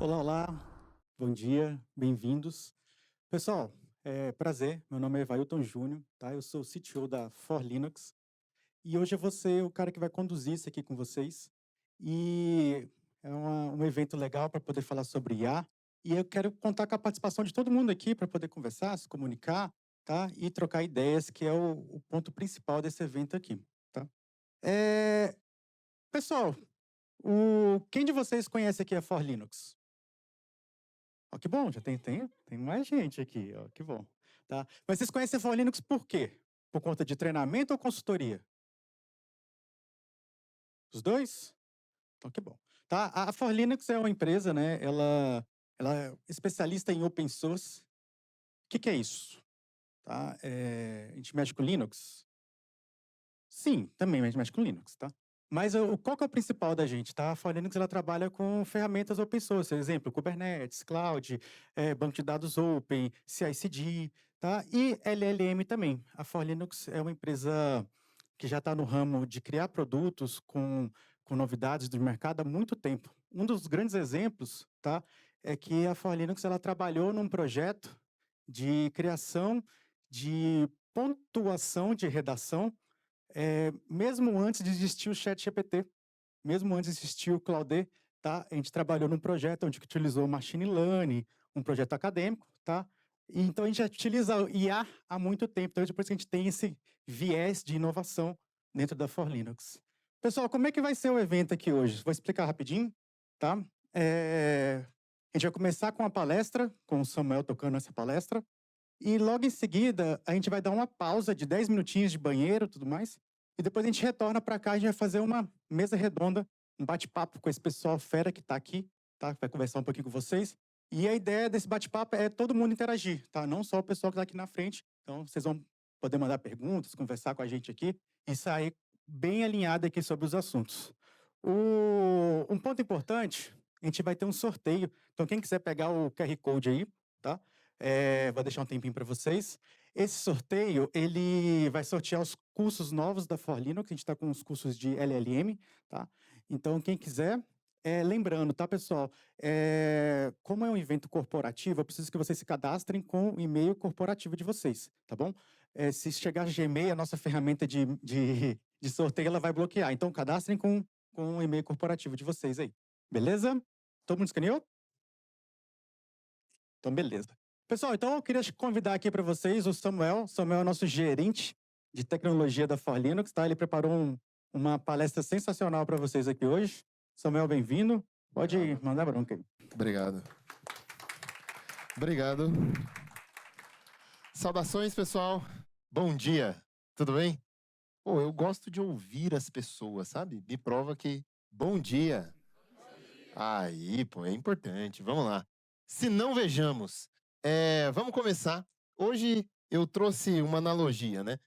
Olá, olá, bom dia, bem-vindos. Pessoal, prazer, meu nome é Evailton Júnior, tá? Eu sou o CTO da For Linux e hoje eu vou ser o cara que vai conduzir isso aqui com vocês. E é um evento legal para poder falar sobre IA e eu quero contar com a participação de todo mundo aqui para poder conversar, se comunicar, tá? E trocar ideias, que é o ponto principal desse evento aqui, tá? É, Pessoal, quem de vocês conhece aqui a For Linux? Ó, que bom, já tem mais gente aqui, ó, que bom. Tá? Mas vocês conhecem a For Linux por quê? Por conta de treinamento ou consultoria? Os dois? Então, que bom. Tá? A For Linux é uma empresa, né? Ela é especialista em open source. O que é isso? Tá? A gente mexe com Linux? Sim, também a gente mexe com Linux, tá? Mas qual que é o principal da gente, tá? A For Linux ela trabalha com ferramentas open source, por exemplo, Kubernetes, Cloud, banco de dados open, CI/CD, tá? E LLM também. A For Linux é uma empresa que já está no ramo de criar produtos com novidades do mercado há muito tempo. Um dos grandes exemplos, tá? É que a For Linux ela trabalhou num projeto de criação de pontuação de redação mesmo antes de existir o ChatGPT, mesmo antes de existir o Claude, tá? A gente trabalhou num projeto onde utilizou Machine Learning, um projeto acadêmico, tá? E então a gente já utiliza o IA há muito tempo, então depois que a gente tem esse viés de inovação dentro da For Linux. Pessoal, como é que vai ser o evento aqui hoje? Vou explicar rapidinho, tá? A gente vai começar com a palestra, com o Samuel tocando essa palestra, e logo em seguida, a gente vai dar uma pausa de 10 minutinhos de banheiro e tudo mais. E depois a gente retorna para cá e a gente vai fazer uma mesa redonda, um bate-papo com esse pessoal fera que está aqui, tá? Vai conversar um pouquinho com vocês. E a ideia desse bate-papo é todo mundo interagir, tá? Não só o pessoal que está aqui na frente. Então, vocês vão poder mandar perguntas, conversar com a gente aqui e sair bem alinhado aqui sobre os assuntos. Um ponto importante, a gente vai ter um sorteio. Então, quem quiser pegar o QR Code aí, tá? Vou deixar um tempinho para vocês. Esse sorteio, ele vai sortear os cursos novos da For Linux, a gente está com os cursos de LLM, tá? Então, quem quiser, lembrando, tá, pessoal? Como é um evento corporativo, eu preciso que vocês se cadastrem com o e-mail corporativo de vocês, tá bom? Se chegar Gmail, a nossa ferramenta de sorteio, ela vai bloquear. Então, cadastrem com o e-mail corporativo de vocês aí, beleza? Todo mundo escaneou? Então, beleza. Pessoal, então eu queria convidar aqui para vocês o Samuel. Samuel é nosso gerente de tecnologia da For Linux, tá? Ele preparou uma palestra sensacional para vocês aqui hoje. Samuel, bem-vindo. Pode Obrigado. mandar bronca aí. Obrigado. Obrigado. Saudações, pessoal. Bom dia. Tudo bem? Pô, eu gosto de ouvir as pessoas, sabe? Me prova que bom dia. Aí, pô, é importante. Vamos lá. Se não vejamos, vamos começar. Hoje eu trouxe uma analogia, né?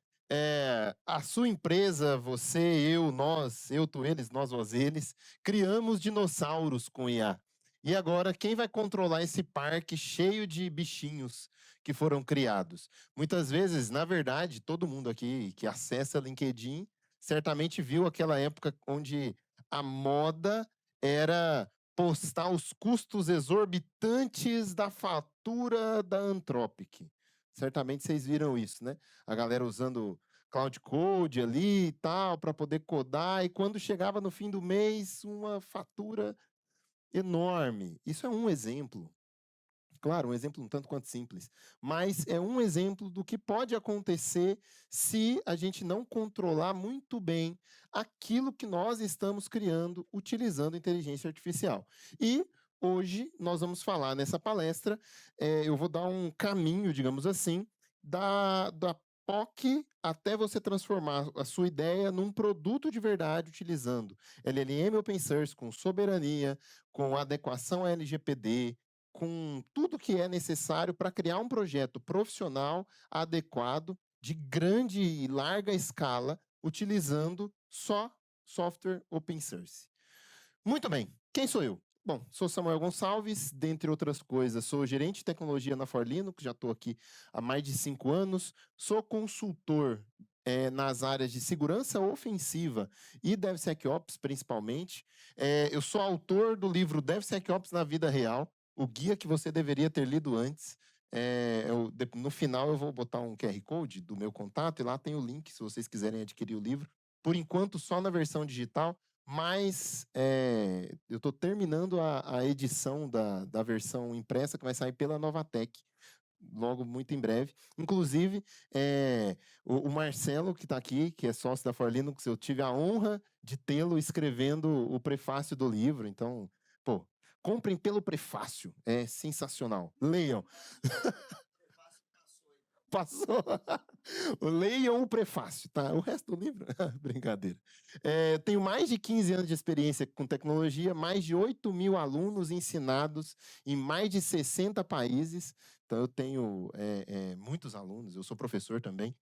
A sua empresa, você, eu, nós, eu, tu, eles, nós, vós, eles, criamos dinossauros com IA. E agora, quem vai controlar esse parque cheio de bichinhos que foram criados? Muitas vezes, na verdade, todo mundo aqui que acessa LinkedIn certamente viu aquela época onde a moda era postar os custos exorbitantes da fatura da Anthropic. Certamente vocês viram isso, né? A galera usando Cloud Code ali e tal para poder codar, e quando chegava no fim do mês, uma fatura enorme. Isso é um exemplo. Claro, um exemplo um tanto quanto simples, mas é um exemplo do que pode acontecer se a gente não controlar muito bem aquilo que nós estamos criando utilizando inteligência artificial. E hoje nós vamos falar nessa palestra, eu vou dar um caminho, digamos assim, da POC até você transformar a sua ideia num produto de verdade utilizando LLM Open Source com soberania, com adequação a LGPD, com tudo que é necessário para criar um projeto profissional adequado, de grande e larga escala, utilizando só software open source. Muito bem, quem sou eu? Bom, sou Samuel Gonçalves, dentre outras coisas, sou gerente de tecnologia na For Linux, já estou aqui há mais de 5 anos, sou consultor nas áreas de segurança ofensiva e DevSecOps, principalmente. Eu sou autor do livro DevSecOps na Vida Real, o guia que você deveria ter lido antes. No final eu vou botar um QR Code do meu contato e lá tem o link se vocês quiserem adquirir o livro. Por enquanto, só na versão digital, mas eu estou terminando a edição da versão impressa que vai sair pela Novatec logo muito em breve. Inclusive, o Marcelo, que está aqui, que é sócio da For Linux, eu tive a honra de tê-lo escrevendo o prefácio do livro. Então, pô, comprem pelo prefácio. É sensacional. Leiam. Passou. Leiam o prefácio, tá? O resto do livro, brincadeira. Tenho mais de 15 anos de experiência com tecnologia, mais de 8.000 alunos ensinados em mais de 60 países. Então, eu tenho muitos alunos, eu sou professor também.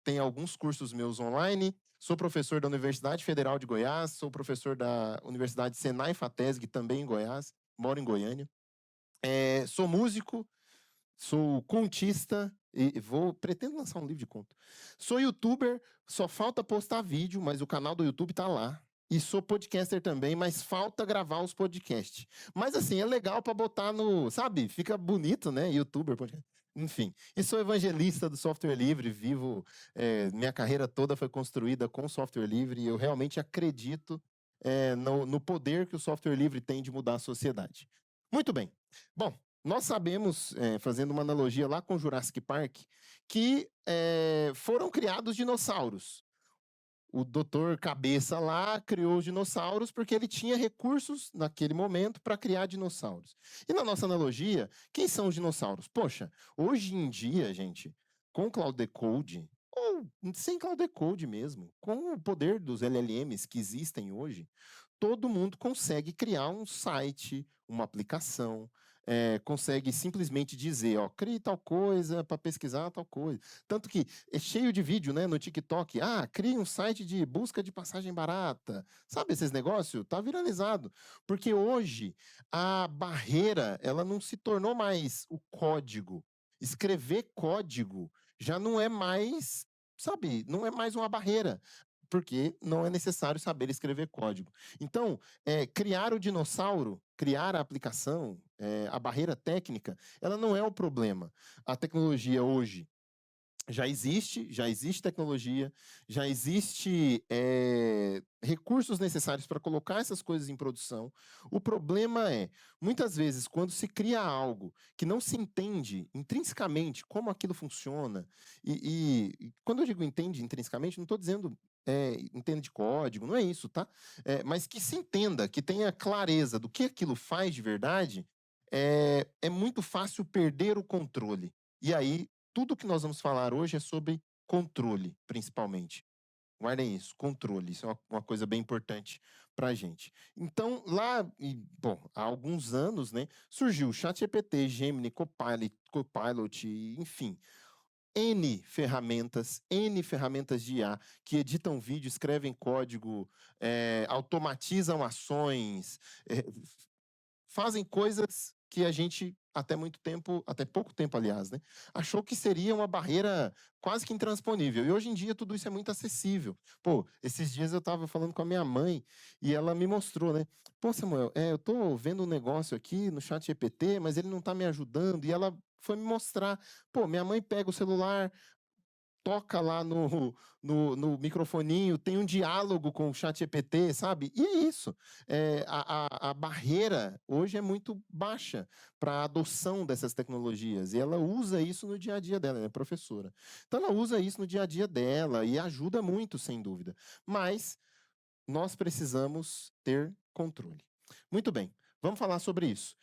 Tenho alguns cursos meus online. Sou professor da Universidade Federal de Goiás, sou professor da Universidade Senai FATESG, também em Goiás, moro em Goiânia. Sou músico, sou contista e pretendo lançar um livro de conto. Sou youtuber, só falta postar vídeo, mas o canal do YouTube tá lá. E sou podcaster também, mas falta gravar os podcasts. Mas assim, é legal para botar no, sabe? Fica bonito, né? Youtuber, podcast. Enfim, e sou evangelista do software livre, minha carreira toda foi construída com software livre e eu realmente acredito no poder que o software livre tem de mudar a sociedade. Muito bem. Bom, nós sabemos, fazendo uma analogia lá com Jurassic Park, que foram criados dinossauros. O doutor Cabeça lá criou os dinossauros porque ele tinha recursos naquele momento para criar dinossauros. E na nossa analogia, quem são os dinossauros? Poxa, hoje em dia, gente, com Cloud Decode, ou sem Cloud Decode mesmo, com o poder dos LLMs que existem hoje, todo mundo consegue criar um site, uma aplicação, consegue simplesmente dizer, ó, crie tal coisa para pesquisar tal coisa. Tanto que é cheio de vídeo, né, no TikTok. Crie um site de busca de passagem barata. Sabe esses negócios? Tá viralizado. Porque hoje a barreira, ela não se tornou mais o código. Escrever código já não é mais, sabe, não é mais uma barreira. Porque não é necessário saber escrever código. Então, criar o dinossauro, criar a aplicação, a barreira técnica, ela não é o problema. A tecnologia hoje já existe tecnologia, já existe recursos necessários para colocar essas coisas em produção. O problema é, muitas vezes, quando se cria algo que não se entende intrinsecamente como aquilo funciona, e quando eu digo entende intrinsecamente, não estou dizendo entenda de código, não é isso, tá? Mas que se entenda, que tenha clareza do que aquilo faz de verdade, é muito fácil perder o controle. E aí, tudo que nós vamos falar hoje é sobre controle, principalmente. Guardem isso, controle. Isso é uma coisa bem importante para a gente. Então, há alguns anos, né, surgiu o ChatGPT, Gemini, Copilot, enfim, N ferramentas de IA que editam vídeo, escrevem código, automatizam ações, fazem coisas que a gente, até pouco tempo, aliás, né, achou que seria uma barreira quase que intransponível. E hoje em dia tudo isso é muito acessível. Pô, esses dias eu estava falando com a minha mãe e ela me mostrou, né? Pô, Samuel, eu estou vendo um negócio aqui no ChatGPT, mas ele não está me ajudando. E ela foi me mostrar. Pô, minha mãe pega o celular, toca lá no microfoninho, tem um diálogo com o ChatGPT, sabe? E é isso. A barreira hoje é muito baixa para a adoção dessas tecnologias. E ela usa isso no dia a dia dela, ela é professora. Então, ela usa isso no dia a dia dela e ajuda muito, sem dúvida. Mas nós precisamos ter controle. Muito bem, vamos falar sobre isso.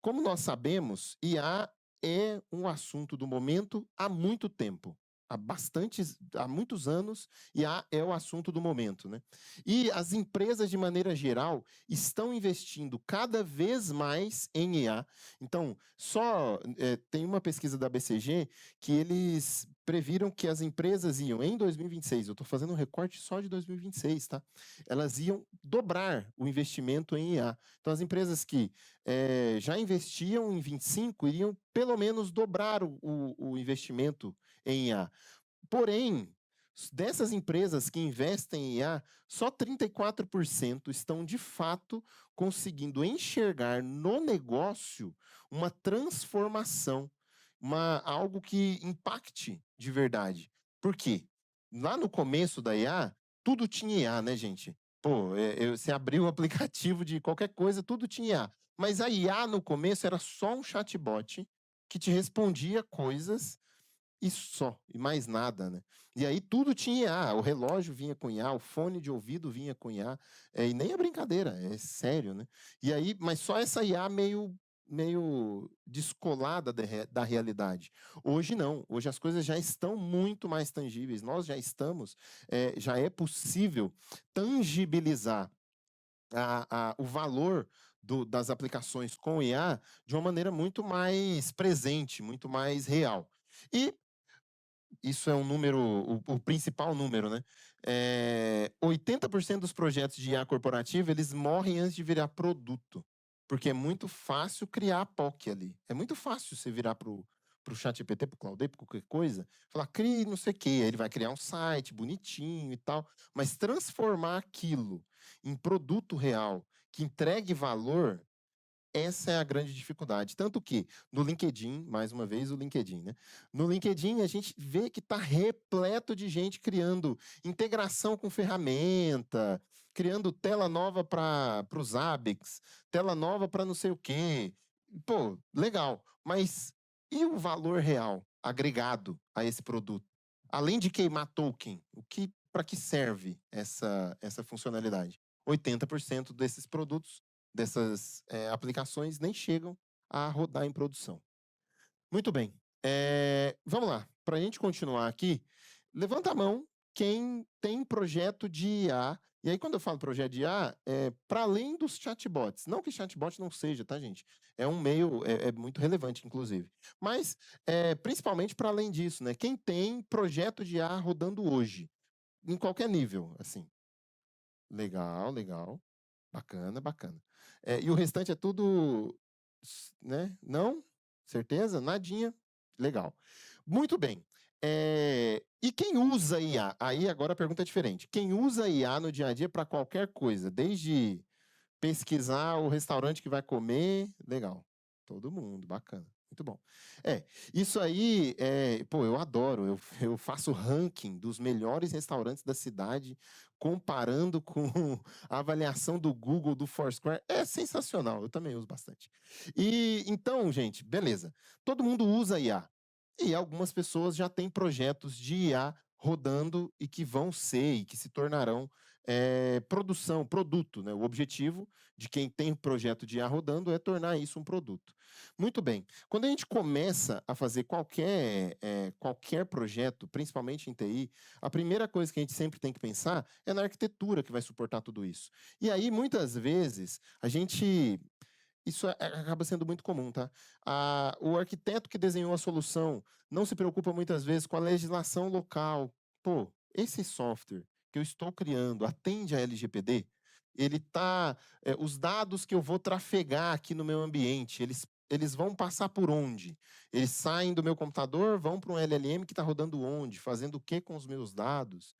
Como nós sabemos, IA é um assunto do momento há muito tempo. Há muitos anos, IA é o assunto do momento, né? E as empresas, de maneira geral, estão investindo cada vez mais em IA. Então, tem uma pesquisa da BCG que eles previram que as empresas iam, em 2026, eu estou fazendo um recorte só de 2026, tá? Elas iam dobrar o investimento em IA. Então, as empresas que já investiam em 25 iriam pelo menos dobrar o investimento em IA. Porém, dessas empresas que investem em IA, só 34% estão de fato conseguindo enxergar no negócio uma transformação, algo que impacte de verdade. Por quê? Lá no começo da IA, tudo tinha IA, né, gente? Pô, você abriu o aplicativo de qualquer coisa, tudo tinha IA. Mas a IA no começo era só um chatbot que te respondia coisas e só, e mais nada, né? E aí tudo tinha IA, o relógio vinha com IA, o fone de ouvido vinha com IA, e nem é brincadeira, é sério, né? E aí, mas só essa IA meio descolada da realidade. Hoje não, hoje as coisas já estão muito mais tangíveis, nós já estamos, já é possível tangibilizar o valor das aplicações com IA de uma maneira muito mais presente, muito mais real. E isso é um número, o principal número, né? 80% dos projetos de IA corporativa, eles morrem antes de virar produto. Porque é muito fácil criar a POC ali. É muito fácil você virar pro ChatGPT, pro Claude, para qualquer coisa, falar, crie não sei o quê. Aí ele vai criar um site bonitinho e tal. Mas transformar aquilo em produto real, que entregue valor, essa é a grande dificuldade. Tanto que no LinkedIn, mais uma vez o LinkedIn, né? No LinkedIn a gente vê que está repleto de gente criando integração com ferramenta, criando tela nova para os ABICs, tela nova para não sei o quê. Pô, legal. Mas e o valor real agregado a esse produto? Além de queimar token, para que serve essa funcionalidade? 80% desses produtos dessas aplicações nem chegam a rodar em produção. Muito bem. Vamos lá. Para a gente continuar aqui, levanta a mão quem tem projeto de IA. E aí, quando eu falo projeto de IA, é para além dos chatbots. Não que chatbot não seja, tá, gente? É um meio, é muito relevante, inclusive. Mas, principalmente para além disso, né? Quem tem projeto de IA rodando hoje, em qualquer nível, assim. Legal, legal. Bacana, bacana. E o restante é tudo, né? Não? Certeza? Nadinha? Legal. Muito bem. E quem usa IA? Aí agora a pergunta é diferente. Quem usa IA no dia a dia para qualquer coisa, desde pesquisar o restaurante que vai comer, legal. Todo mundo, bacana. Muito bom. Isso aí, pô, eu adoro. Eu faço ranking dos melhores restaurantes da cidade, comparando com a avaliação do Google, do Foursquare. É sensacional, eu também uso bastante. E então, gente, beleza. Todo mundo usa IA. E algumas pessoas já têm projetos de IA rodando e que vão ser e que se tornarão produto, né? O objetivo de quem tem projeto de IA rodando é tornar isso um produto. Muito bem. Quando a gente começa a fazer qualquer projeto, principalmente em TI, a primeira coisa que a gente sempre tem que pensar é na arquitetura que vai suportar tudo isso. E aí, muitas vezes, isso acaba sendo muito comum, tá? O arquiteto que desenhou a solução não se preocupa muitas vezes com a legislação local. Pô, esse software que eu estou criando atende a LGPD? Os dados que eu vou trafegar aqui no meu ambiente, eles vão passar por onde? Eles saem do meu computador, vão para um LLM que está rodando onde? Fazendo o que com os meus dados?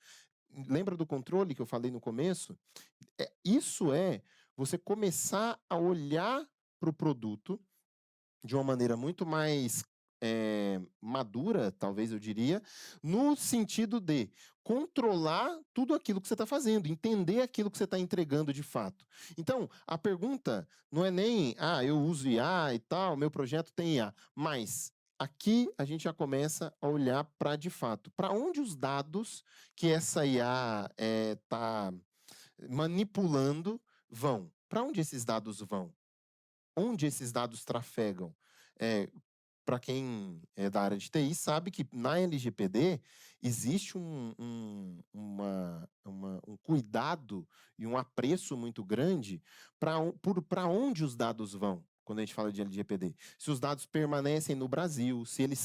Lembra do controle que eu falei no começo? Isso é você começar a olhar para o produto de uma maneira muito mais madura, talvez eu diria, no sentido de controlar tudo aquilo que você está fazendo, entender aquilo que você está entregando de fato. Então, a pergunta não é nem, eu uso IA e tal, meu projeto tem IA, mas aqui a gente já começa a olhar para, de fato, para onde os dados que essa IA está manipulando vão. Para onde esses dados vão? Onde esses dados trafegam? Para quem é da área de TI, sabe que na LGPD existe um cuidado e um apreço muito grande para onde os dados vão. quando a gente fala de LGPD. Se os dados permanecem no Brasil, se eles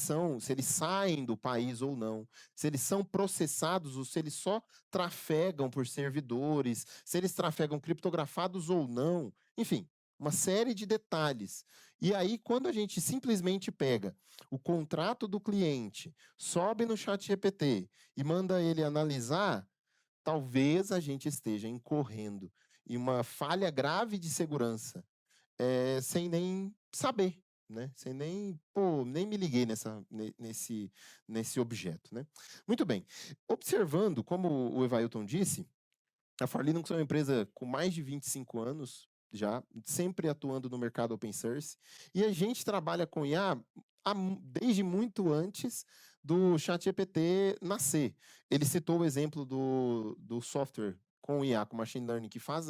saem do país ou não, se eles são processados ou se eles só trafegam por servidores, se eles trafegam criptografados ou não, enfim, uma série de detalhes. E aí, quando a gente simplesmente pega o contrato do cliente, sobe no ChatGPT e manda ele analisar, talvez a gente esteja incorrendo em uma falha grave de segurança, sem nem saber, né? Sem nem, pô, nem me liguei nesse objeto, né? Muito bem. Observando, como o Evailton disse, a For Linux é uma empresa com mais de 25 anos já, sempre atuando no mercado open source, e a gente trabalha com IA desde muito antes do ChatGPT nascer. Ele citou o exemplo do software com IA, com machine learning, que faz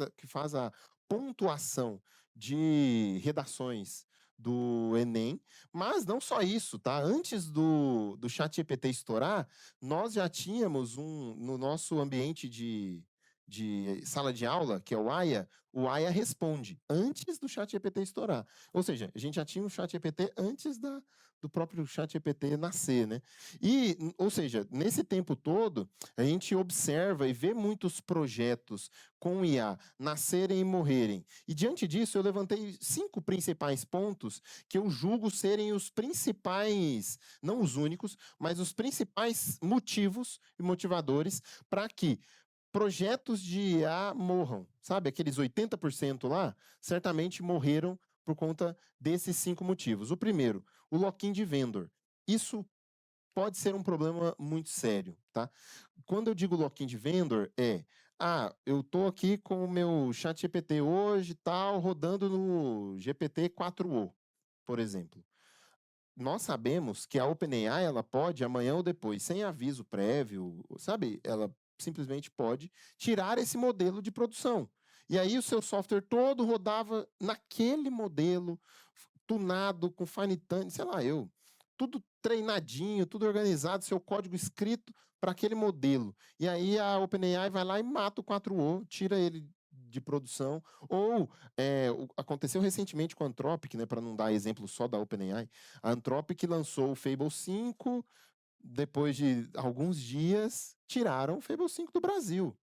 a pontuação de redações do Enem, mas não só isso, tá? Antes do ChatGPT estourar, nós já tínhamos no nosso ambiente de sala de aula, que é o AIA responde antes do ChatGPT estourar. Ou seja, a gente já tinha o ChatGPT antes do próprio ChatGPT nascer, né? Ou seja, nesse tempo todo, a gente observa e vê muitos projetos com IA nascerem e morrerem. E diante disso, eu levantei 5 principais pontos que eu julgo serem os principais, não os únicos, mas os principais motivos e motivadores para que projetos de IA morram. Sabe, aqueles 80% lá, certamente morreram por conta desses 5 motivos. O primeiro, o lock-in de vendor. Isso pode ser um problema muito sério, tá? Quando eu digo lock-in de vendor, eu estou aqui com o meu chat GPT hoje, tal, rodando no GPT-4o, por exemplo. Nós sabemos que a OpenAI, ela pode, amanhã ou depois, sem aviso prévio, sabe? Ela simplesmente pode tirar esse modelo de produção. E aí o seu software todo rodava naquele modelo, tunado, com fine tuning, sei lá, tudo treinadinho, tudo organizado, seu código escrito para aquele modelo. E aí a OpenAI vai lá e mata o 4o, tira ele de produção. Ou aconteceu recentemente com a Anthropic, né, para não dar exemplo só da OpenAI, a Anthropic lançou o Fable 5, depois de alguns dias, tiraram o Fable 5 do Brasil.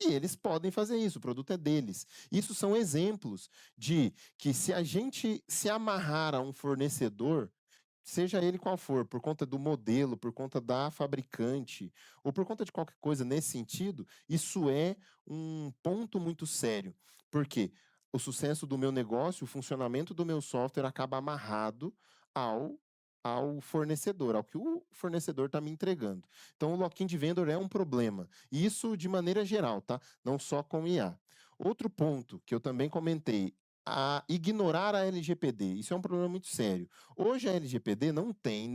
E eles podem fazer isso, o produto é deles. Isso são exemplos de que se a gente se amarrar a um fornecedor, seja ele qual for, por conta do modelo, por conta da fabricante, ou por conta de qualquer coisa nesse sentido, isso é um ponto muito sério. Porque o sucesso do meu negócio, o funcionamento do meu software acaba amarrado ao, ao fornecedor, ao que o fornecedor está me entregando. Então, o lock-in de vendor é um problema. E isso de maneira geral, tá? Não só com IA. Outro ponto que eu também comentei, a ignorar a LGPD. Isso é um problema muito sério. Hoje a LGPD não tem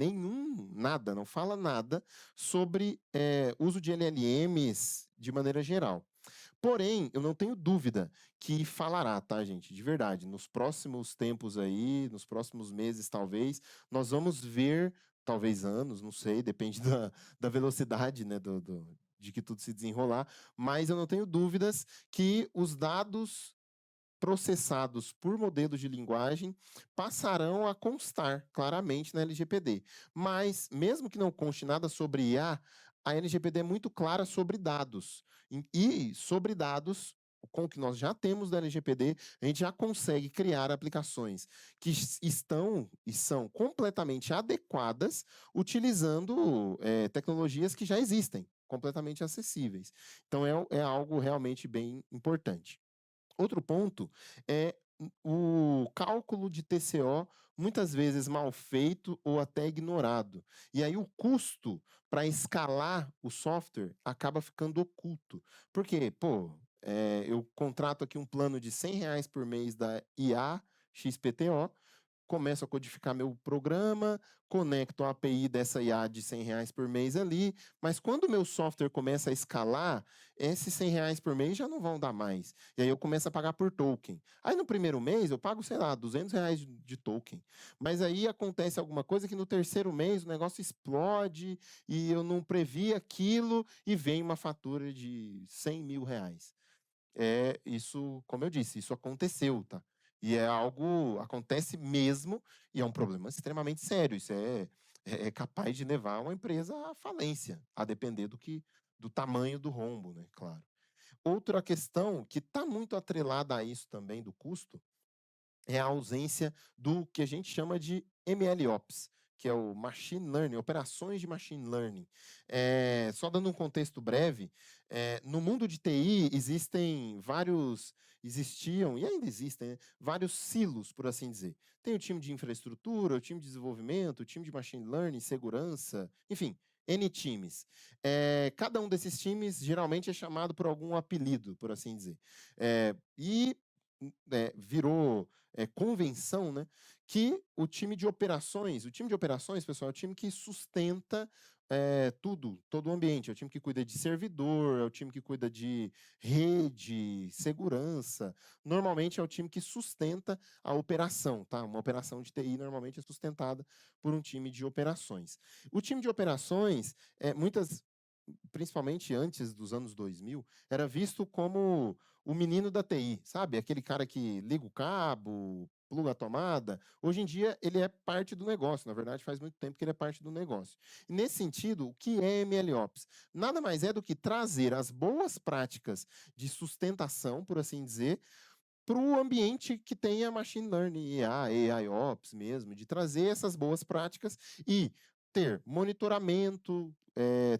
nada, não fala nada sobre uso de LLMs de maneira geral. Porém, eu não tenho dúvida que falará, tá, gente? De verdade. Nos próximos tempos aí, nos próximos meses, talvez, nós vamos ver, talvez anos, não sei, depende da velocidade, né, de que tudo se desenrolar, mas eu não tenho dúvidas que os dados processados por modelos de linguagem passarão a constar claramente na LGPD. Mas, mesmo que não conste nada sobre IA, a LGPD é muito clara sobre dados. E sobre dados, com o que nós já temos da LGPD, a gente já consegue criar aplicações que estão e são completamente adequadas, utilizando tecnologias que já existem, completamente acessíveis. Então, é algo realmente bem importante. Outro ponto é o cálculo de TCO, muitas vezes mal feito ou até ignorado. E aí o custo para escalar o software acaba ficando oculto. Porque, pô, eu contrato aqui um plano de R$ 100 por mês da IA XPTO, começo a codificar meu programa, conecto a API dessa IA de R$ 100 por mês ali, mas quando o meu software começa a escalar, esses R$ 100 por mês já não vão dar mais. E aí eu começo a pagar por token. Aí no primeiro mês eu pago, sei lá, R$ 200 de token. Mas aí acontece alguma coisa que no terceiro mês o negócio explode e eu não previ aquilo e vem uma fatura de R$ 100 mil. Isso, como eu disse, isso aconteceu, tá? E é algo, acontece mesmo, e é um problema extremamente sério. Isso é capaz de levar uma empresa à falência, a depender do tamanho do rombo, né? Claro. Outra questão que está muito atrelada a isso também, do custo, é a ausência do que a gente chama de MLOps, que é o Machine Learning, operações de Machine Learning. Só dando um contexto breve, no mundo de TI existiam e ainda existem, né, vários silos, por assim dizer. Tem o time de infraestrutura, o time de desenvolvimento, o time de Machine Learning, segurança, enfim, N times. Cada um desses times geralmente é chamado por algum apelido, por assim dizer. Virou convenção, né, que o time de operações, pessoal, é o time que sustenta todo o ambiente, é o time que cuida de servidor, é o time que cuida de rede, segurança. Normalmente é o time que sustenta a operação, tá? Uma operação de TI normalmente é sustentada por um time de operações. O time de operações, principalmente antes dos anos 2000, era visto como o menino da TI, sabe? Aquele cara que liga o cabo, pluga a tomada. Hoje em dia, ele é parte do negócio. Na verdade, faz muito tempo que ele é parte do negócio. E nesse sentido, o que é MLOps? Nada mais é do que trazer as boas práticas de sustentação, por assim dizer, para o ambiente que tenha machine learning, IA, AIOps mesmo, de trazer essas boas práticas e ter monitoramento,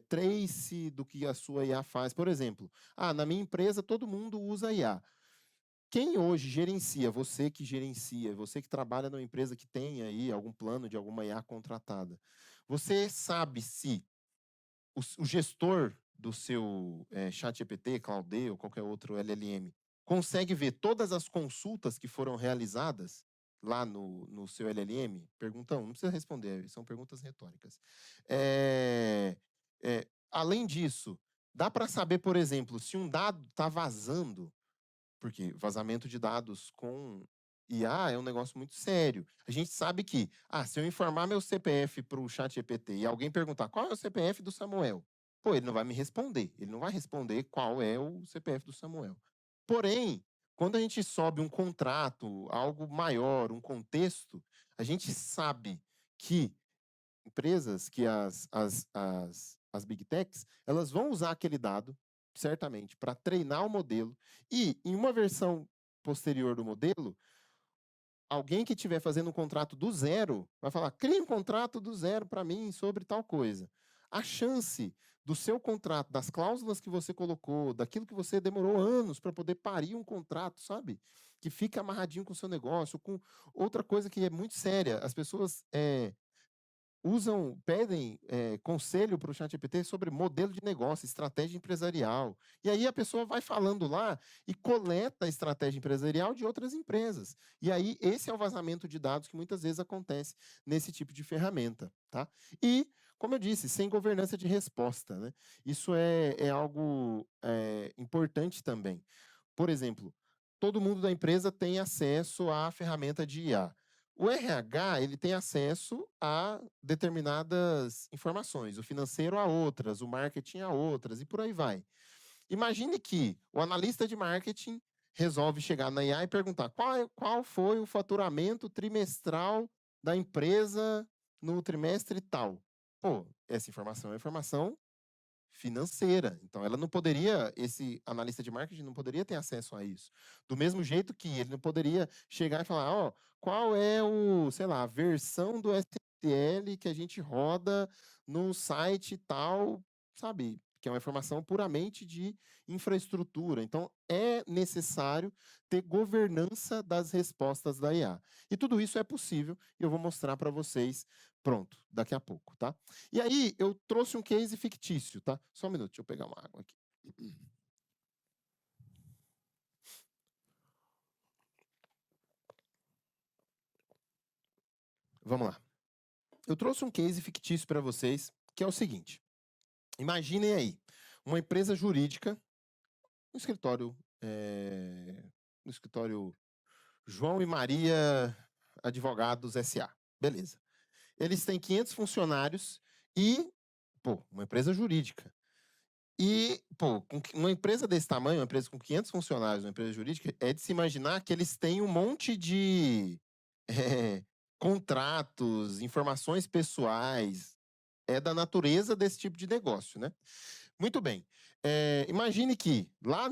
trace do que a sua IA faz. Por exemplo, na minha empresa todo mundo usa IA. Quem hoje gerencia, você que trabalha numa empresa que tem aí algum plano de alguma IA contratada, você sabe se o gestor do seu ChatGPT, Claude ou qualquer outro LLM consegue ver todas as consultas que foram realizadas lá no seu LLM? Perguntão, não precisa responder, são perguntas retóricas. Além disso, dá para saber, por exemplo, se um dado está vazando, porque vazamento de dados com IA é um negócio muito sério. A gente sabe que, se eu informar meu CPF para o ChatGPT e alguém perguntar qual é o CPF do Samuel, pô, ele não vai me responder. Ele não vai responder qual é o CPF do Samuel. Porém, quando a gente sobe um contrato, algo maior, um contexto, a gente sabe que empresas, que as big techs, elas vão usar aquele dado, certamente, para treinar o modelo, e em uma versão posterior do modelo, alguém que estiver fazendo um contrato do zero vai falar: crie um contrato do zero para mim sobre tal coisa. A chance do seu contrato, das cláusulas que você colocou, daquilo que você demorou anos para poder parir um contrato, sabe? Que fica amarradinho com o seu negócio, com outra coisa que é muito séria. As pessoas pedem conselho para o ChatGPT sobre modelo de negócio, estratégia empresarial. E aí a pessoa vai falando lá e coleta a estratégia empresarial de outras empresas. E aí esse é o vazamento de dados que muitas vezes acontece nesse tipo de ferramenta, tá? E, como eu disse, sem governança de resposta, né? Isso é algo importante também. Por exemplo, todo mundo da empresa tem acesso à ferramenta de IA. O RH, ele tem acesso a determinadas informações, o financeiro a outras, o marketing a outras, e por aí vai. Imagine que o analista de marketing resolve chegar na IA e perguntar qual foi o faturamento trimestral da empresa no trimestre tal. Pô, essa informação é informação financeira. Então, esse analista de marketing não poderia ter acesso a isso. Do mesmo jeito que ele não poderia chegar e falar, qual é sei lá, a versão do SSL que a gente roda no site tal, sabe? Que é uma informação puramente de infraestrutura. Então, é necessário ter governança das respostas da IA. E tudo isso é possível e eu vou mostrar para vocês, pronto, daqui a pouco, tá? E aí, eu trouxe um case fictício, tá? Só um minuto, deixa eu pegar uma água aqui. Vamos lá. Eu trouxe um case fictício para vocês, que é o seguinte. Imaginem aí, uma empresa jurídica, um escritório, no escritório João e Maria Advogados S.A. Beleza. Eles têm 500 funcionários e, uma empresa jurídica. E, pô, uma empresa desse tamanho, uma empresa com 500 funcionários, uma empresa jurídica, é de se imaginar que eles têm um monte de contratos, informações pessoais, é da natureza desse tipo de negócio, né? Muito bem. Imagine que lá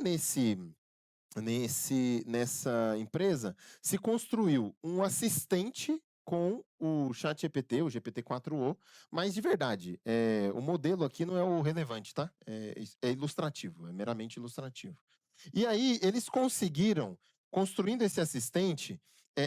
nessa empresa se construiu um assistente com o ChatGPT, o GPT-4o, mas de verdade, o modelo aqui não é o relevante, tá? É ilustrativo, é meramente ilustrativo. E aí eles conseguiram, construindo esse assistente,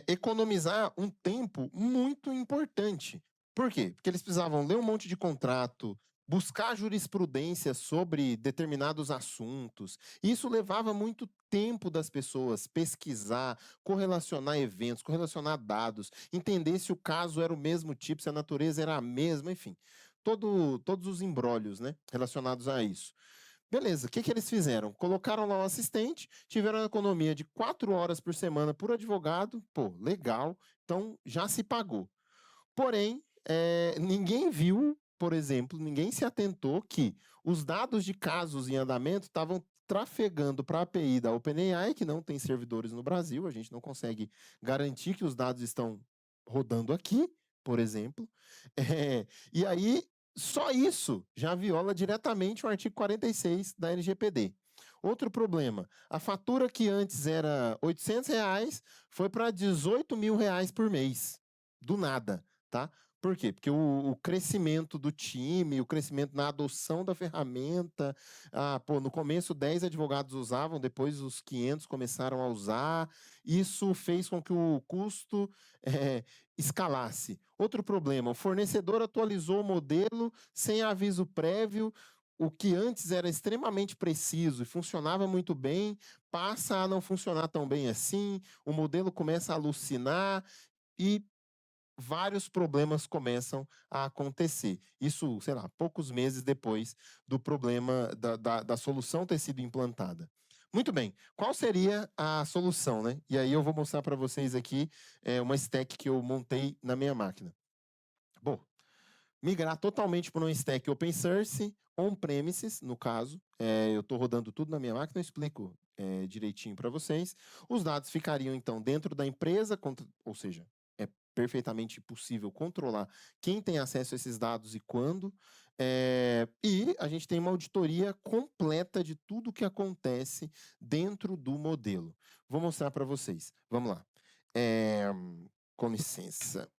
economizar um tempo muito importante. Por quê? Porque eles precisavam ler um monte de contrato, buscar jurisprudência sobre determinados assuntos. Isso levava muito tempo das pessoas pesquisar, correlacionar eventos, correlacionar dados, entender se o caso era o mesmo tipo, se a natureza era a mesma, enfim. Todos os embrólios, né, relacionados a isso. Beleza, o que eles fizeram? Colocaram lá um assistente, tiveram uma economia de 4 horas por semana por advogado, pô, legal, então já se pagou. Porém, ninguém viu, por exemplo, ninguém se atentou que os dados de casos em andamento estavam trafegando para a API da OpenAI, que não tem servidores no Brasil, a gente não consegue garantir que os dados estão rodando aqui, por exemplo. E aí, só isso já viola diretamente o artigo 46 da LGPD. Outro problema, a fatura que antes era R$ 800 foi para R$ 18.000 por mês, do nada, tá? Por quê? Porque o crescimento do time, o crescimento na adoção da ferramenta, no começo 10 advogados usavam, depois os 500 começaram a usar, isso fez com que o custo escalasse. Outro problema, o fornecedor atualizou o modelo sem aviso prévio, o que antes era extremamente preciso e funcionava muito bem, passa a não funcionar tão bem assim, o modelo começa a alucinar e vários problemas começam a acontecer. Isso, sei lá, poucos meses depois do problema da solução ter sido implantada. Muito bem, qual seria a solução, né? E aí eu vou mostrar para vocês aqui uma stack que eu montei na minha máquina. Bom, migrar totalmente para um stack open source, on-premises, no caso. Eu estou rodando tudo na minha máquina, eu explico direitinho para vocês. Os dados ficariam, então, dentro da empresa, ou seja, é perfeitamente possível controlar quem tem acesso a esses dados e quando. E a gente tem uma auditoria completa de tudo o que acontece dentro do modelo. Vou mostrar para vocês. Vamos lá. Com licença.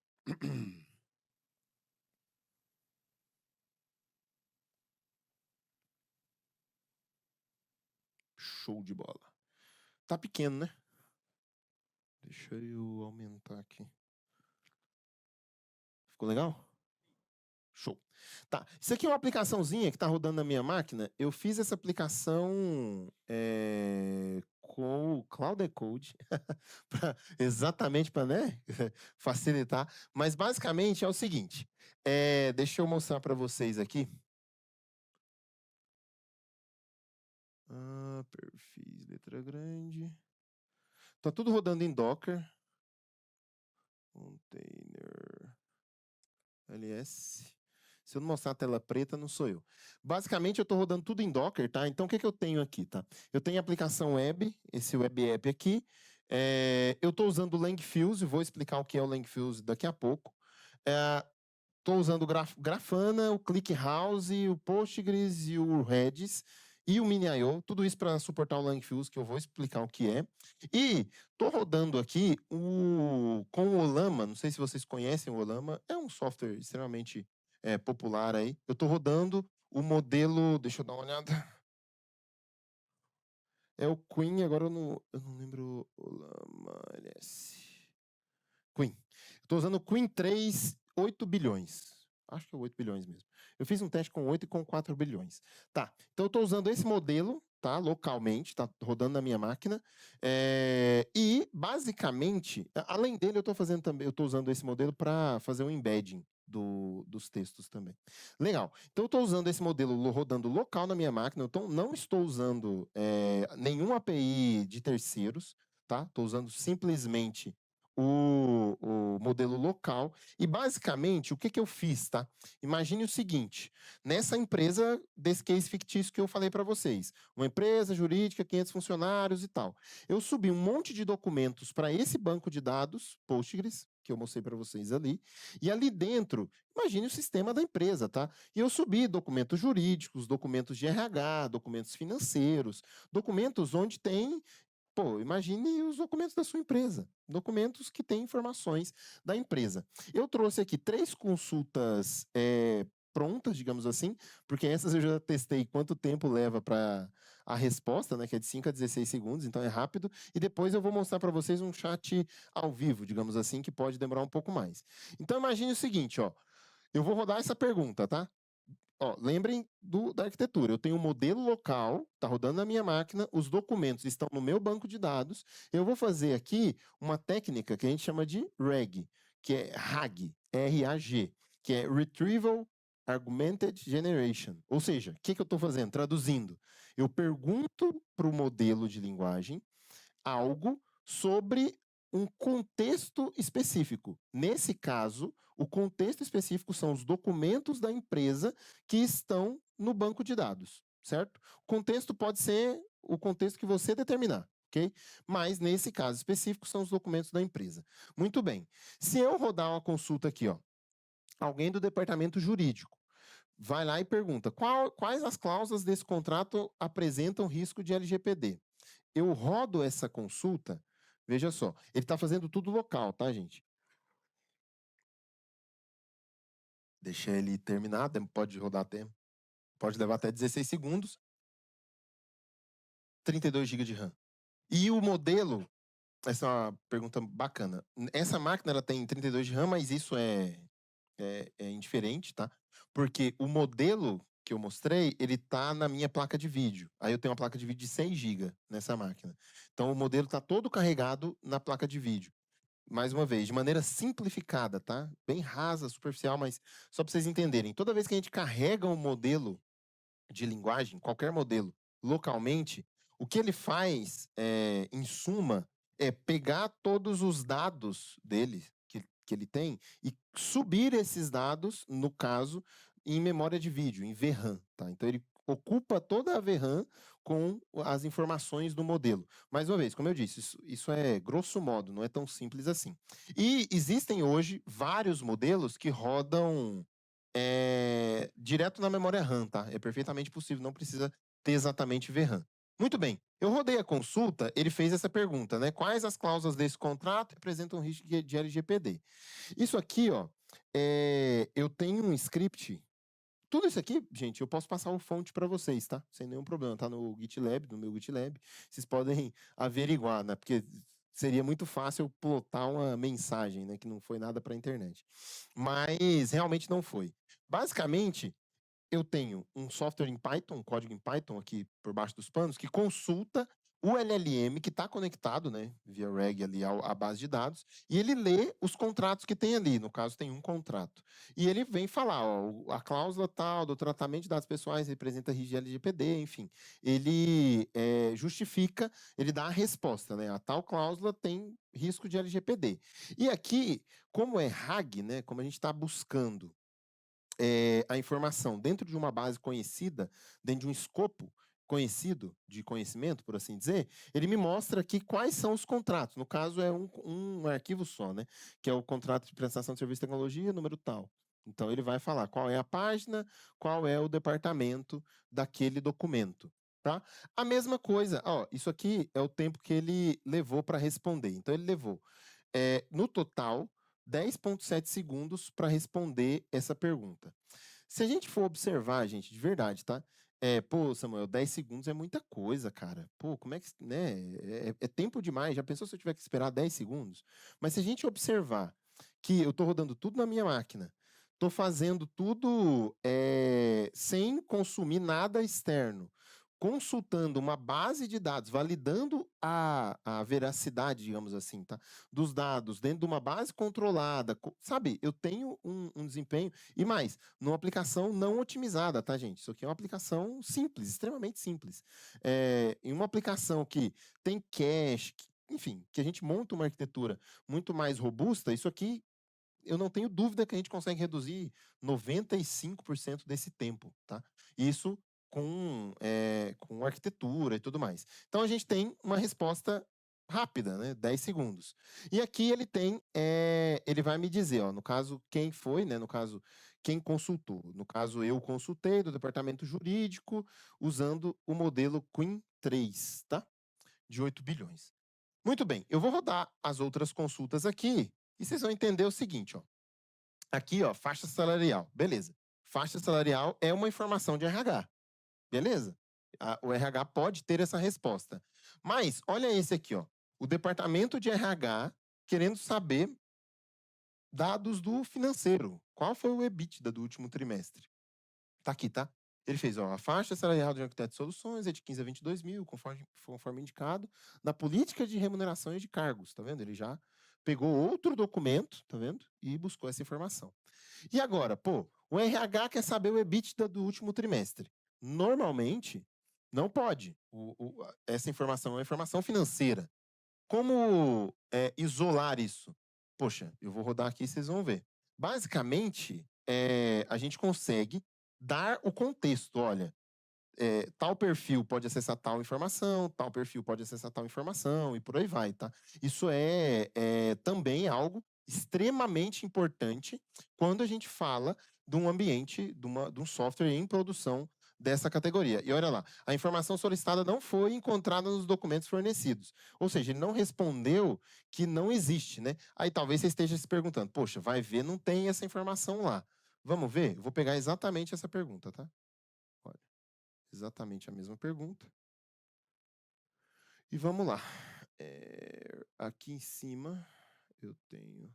Show de bola. Tá pequeno, né? Deixa eu aumentar aqui. Ficou legal? Show. Tá. Isso aqui é uma aplicaçãozinha que está rodando na minha máquina. Eu fiz essa aplicação com o Cloud Code, exatamente para, né, facilitar. Mas basicamente é o seguinte. Deixa eu mostrar para vocês aqui. Perfis, letra grande. Tá tudo rodando em Docker. Container ls. Se eu não mostrar a tela preta, não sou eu. Basicamente, eu estou rodando tudo em Docker, tá? Então, o que eu tenho aqui, tá? Eu tenho a aplicação web, esse web app aqui. Eu estou usando o Langfuse, vou explicar o que é o Langfuse daqui a pouco. Estou usando o Grafana, o ClickHouse, o Postgres e o Redis e o MiniIO, tudo isso para suportar o Langfuse, que eu vou explicar o que é. E estou rodando aqui com o Olama, não sei se vocês conhecem o Olama, é um software extremamente popular aí. Eu estou rodando o modelo, deixa eu dar uma olhada. É o Queen, agora eu não lembro. Olama LS. Queen. Estou usando o Queen 3, 8 bilhões. Acho que é 8 bilhões mesmo. Eu fiz um teste com 8 e com 4 bilhões. Tá, então eu estou usando esse modelo, tá, localmente, tá rodando na minha máquina. E, basicamente, além dele, eu estou usando esse modelo para fazer um embedding dos textos também. Legal. Então, eu estou usando esse modelo rodando local na minha máquina. Então, não estou usando nenhuma API de terceiros, tá? Estou usando simplesmente o modelo local. E, basicamente, o que eu fiz, tá? Imagine o seguinte, nessa empresa, desse case fictício que eu falei para vocês, uma empresa jurídica, 500 funcionários e tal. Eu subi um monte de documentos para esse banco de dados, Postgres, que eu mostrei para vocês ali, e ali dentro, imagine o sistema da empresa, tá? E eu subi documentos jurídicos, documentos de RH, documentos financeiros, documentos onde tem. Pô, imagine os documentos da sua empresa, documentos que têm informações da empresa. Eu trouxe aqui 3 consultas prontas, digamos assim, porque essas eu já testei quanto tempo leva para a resposta, né, que é de 5 a 16 segundos, então é rápido, e depois eu vou mostrar para vocês um chat ao vivo, digamos assim, que pode demorar um pouco mais. Então imagine o seguinte, ó, eu vou rodar essa pergunta, tá? Ó, lembrem da arquitetura. Eu tenho um modelo local, está rodando na minha máquina, os documentos estão no meu banco de dados. Eu vou fazer aqui uma técnica que a gente chama de RAG, que é RAG, R-A-G, que é Retrieval Augmented Generation. Ou seja, o que eu estou fazendo? Traduzindo. Eu pergunto para o modelo de linguagem algo sobre um contexto específico. Nesse caso, o contexto específico são os documentos da empresa que estão no banco de dados, certo? O contexto pode ser o contexto que você determinar, ok? Mas nesse caso específico são os documentos da empresa. Muito bem. Se eu rodar uma consulta aqui, ó, alguém do departamento jurídico vai lá e pergunta quais as cláusulas desse contrato apresentam risco de LGPD. Eu rodo essa consulta, veja só, ele está fazendo tudo local, tá, gente? Deixa ele terminar, pode rodar até, pode levar até 16 segundos, 32 GB de RAM. E o modelo, essa é uma pergunta bacana. Essa máquina ela tem 32 de RAM, mas isso é indiferente, tá? Porque o modelo que eu mostrei, ele tá na minha placa de vídeo. Aí eu tenho uma placa de vídeo de 6 GB nessa máquina. Então o modelo está todo carregado na placa de vídeo. Mais uma vez, de maneira simplificada, tá? Bem rasa, superficial, mas só para vocês entenderem. Toda vez que a gente carrega um modelo de linguagem, qualquer modelo, localmente, o que ele faz, em suma, é pegar todos os dados dele, que ele tem, e subir esses dados, no caso, em memória de vídeo, em VRAM, tá? Então ele ocupa toda a VRAM com as informações do modelo. Mais uma vez, como eu disse, isso é grosso modo, não é tão simples assim. E existem hoje vários modelos que rodam direto na memória RAM, tá? É perfeitamente possível, não precisa ter exatamente VRAM. Muito bem, eu rodei a consulta, ele fez essa pergunta, né? Quais as cláusulas desse contrato representam risco de LGPD? Isso aqui, ó, eu tenho um script. Tudo isso aqui, gente, eu posso passar o fonte para vocês, tá? Sem nenhum problema, tá no GitLab, no meu GitLab. Vocês podem averiguar, né? Porque seria muito fácil eu plotar uma mensagem, né? Que não foi nada para a internet. Mas realmente não foi. Basicamente, eu tenho um software em Python, um código em Python aqui por baixo dos panos, que consulta o LLM que está conectado, né, via RAG ali à base de dados, e ele lê os contratos que tem ali, no caso tem um contrato. E ele vem falar, ó, a cláusula tal do tratamento de dados pessoais representa risco de LGPD, enfim. Ele justifica, ele dá a resposta, né, a tal cláusula tem risco de LGPD. E aqui, como é RAG, né, como a gente está buscando a informação dentro de uma base conhecida, dentro de um escopo conhecido de conhecimento, por assim dizer, ele me mostra aqui quais são os contratos. No caso, é um arquivo só, né? Que é o contrato de prestação de serviço de tecnologia, número tal. Então, ele vai falar qual é a página, qual é o departamento daquele documento. Tá? A mesma coisa, ó, isso aqui é o tempo que ele levou para responder. Então, ele levou, no total, 10,7 segundos para responder essa pergunta. Se a gente for observar, gente, de verdade, tá? Pô, Samuel, 10 segundos é muita coisa, cara. Pô, como é que, né? É tempo demais. Já pensou se eu tiver que esperar 10 segundos? Mas se a gente observar que eu tô rodando tudo na minha máquina, tô fazendo tudo sem consumir nada externo, consultando uma base de dados, validando a veracidade, digamos assim, tá? Dos dados dentro de uma base controlada, sabe? Eu tenho um desempenho, e mais, numa aplicação não otimizada, tá, gente? Isso aqui é uma aplicação simples, extremamente simples. Em uma aplicação que tem cache, enfim, que a gente monta uma arquitetura muito mais robusta, isso aqui eu não tenho dúvida que a gente consegue reduzir 95% desse tempo, tá? Isso com arquitetura e tudo mais. Então a gente tem uma resposta rápida, né? 10 segundos. E aqui ele vai me dizer, ó, no caso, quem foi, né? No caso, quem consultou. No caso, eu consultei do departamento jurídico usando o modelo Queen 3, tá? De 8 bilhões. Muito bem, eu vou rodar as outras consultas aqui e vocês vão entender o seguinte, ó. Aqui, ó, faixa salarial. Beleza. Faixa salarial é uma informação de RH. Beleza? O RH pode ter essa resposta. Mas, olha esse aqui, ó. O departamento de RH querendo saber dados do financeiro. Qual foi o EBITDA do último trimestre? Tá aqui, tá? Ele fez, ó, a faixa salarial de arquiteto de soluções é de 15 a 22 mil, conforme indicado, na política de remuneração e de cargos, tá vendo? Ele já pegou outro documento, tá vendo? E buscou essa informação. E agora, pô, o RH quer saber o EBITDA do último trimestre. Normalmente, não pode. Essa informação é uma informação financeira. Como isolar isso? Poxa, eu vou rodar aqui e vocês vão ver. Basicamente, a gente consegue dar o contexto. Olha, tal perfil pode acessar tal perfil pode acessar tal informação, e por aí vai, tá? Isso é também algo extremamente importante quando a gente fala de um ambiente, de um software em produção dessa categoria. E olha lá, a informação solicitada não foi encontrada nos documentos fornecidos. Ou seja, ele não respondeu que não existe, né? Aí talvez você esteja se perguntando, poxa, vai ver, não tem essa informação lá. Vamos ver? Eu vou pegar exatamente essa pergunta, tá? Olha, exatamente a mesma pergunta. E vamos lá. Aqui em cima eu tenho.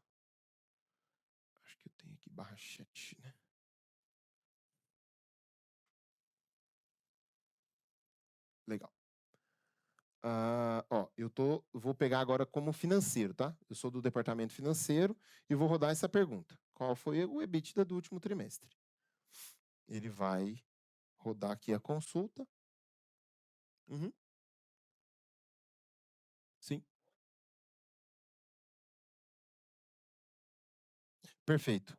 Acho que eu tenho aqui barra chat, né? Legal. Ó, vou pegar agora como financeiro, tá? Eu sou do departamento financeiro e vou rodar essa pergunta. Qual foi o EBITDA do último trimestre? Ele vai rodar aqui a consulta. Uhum. Sim. Perfeito.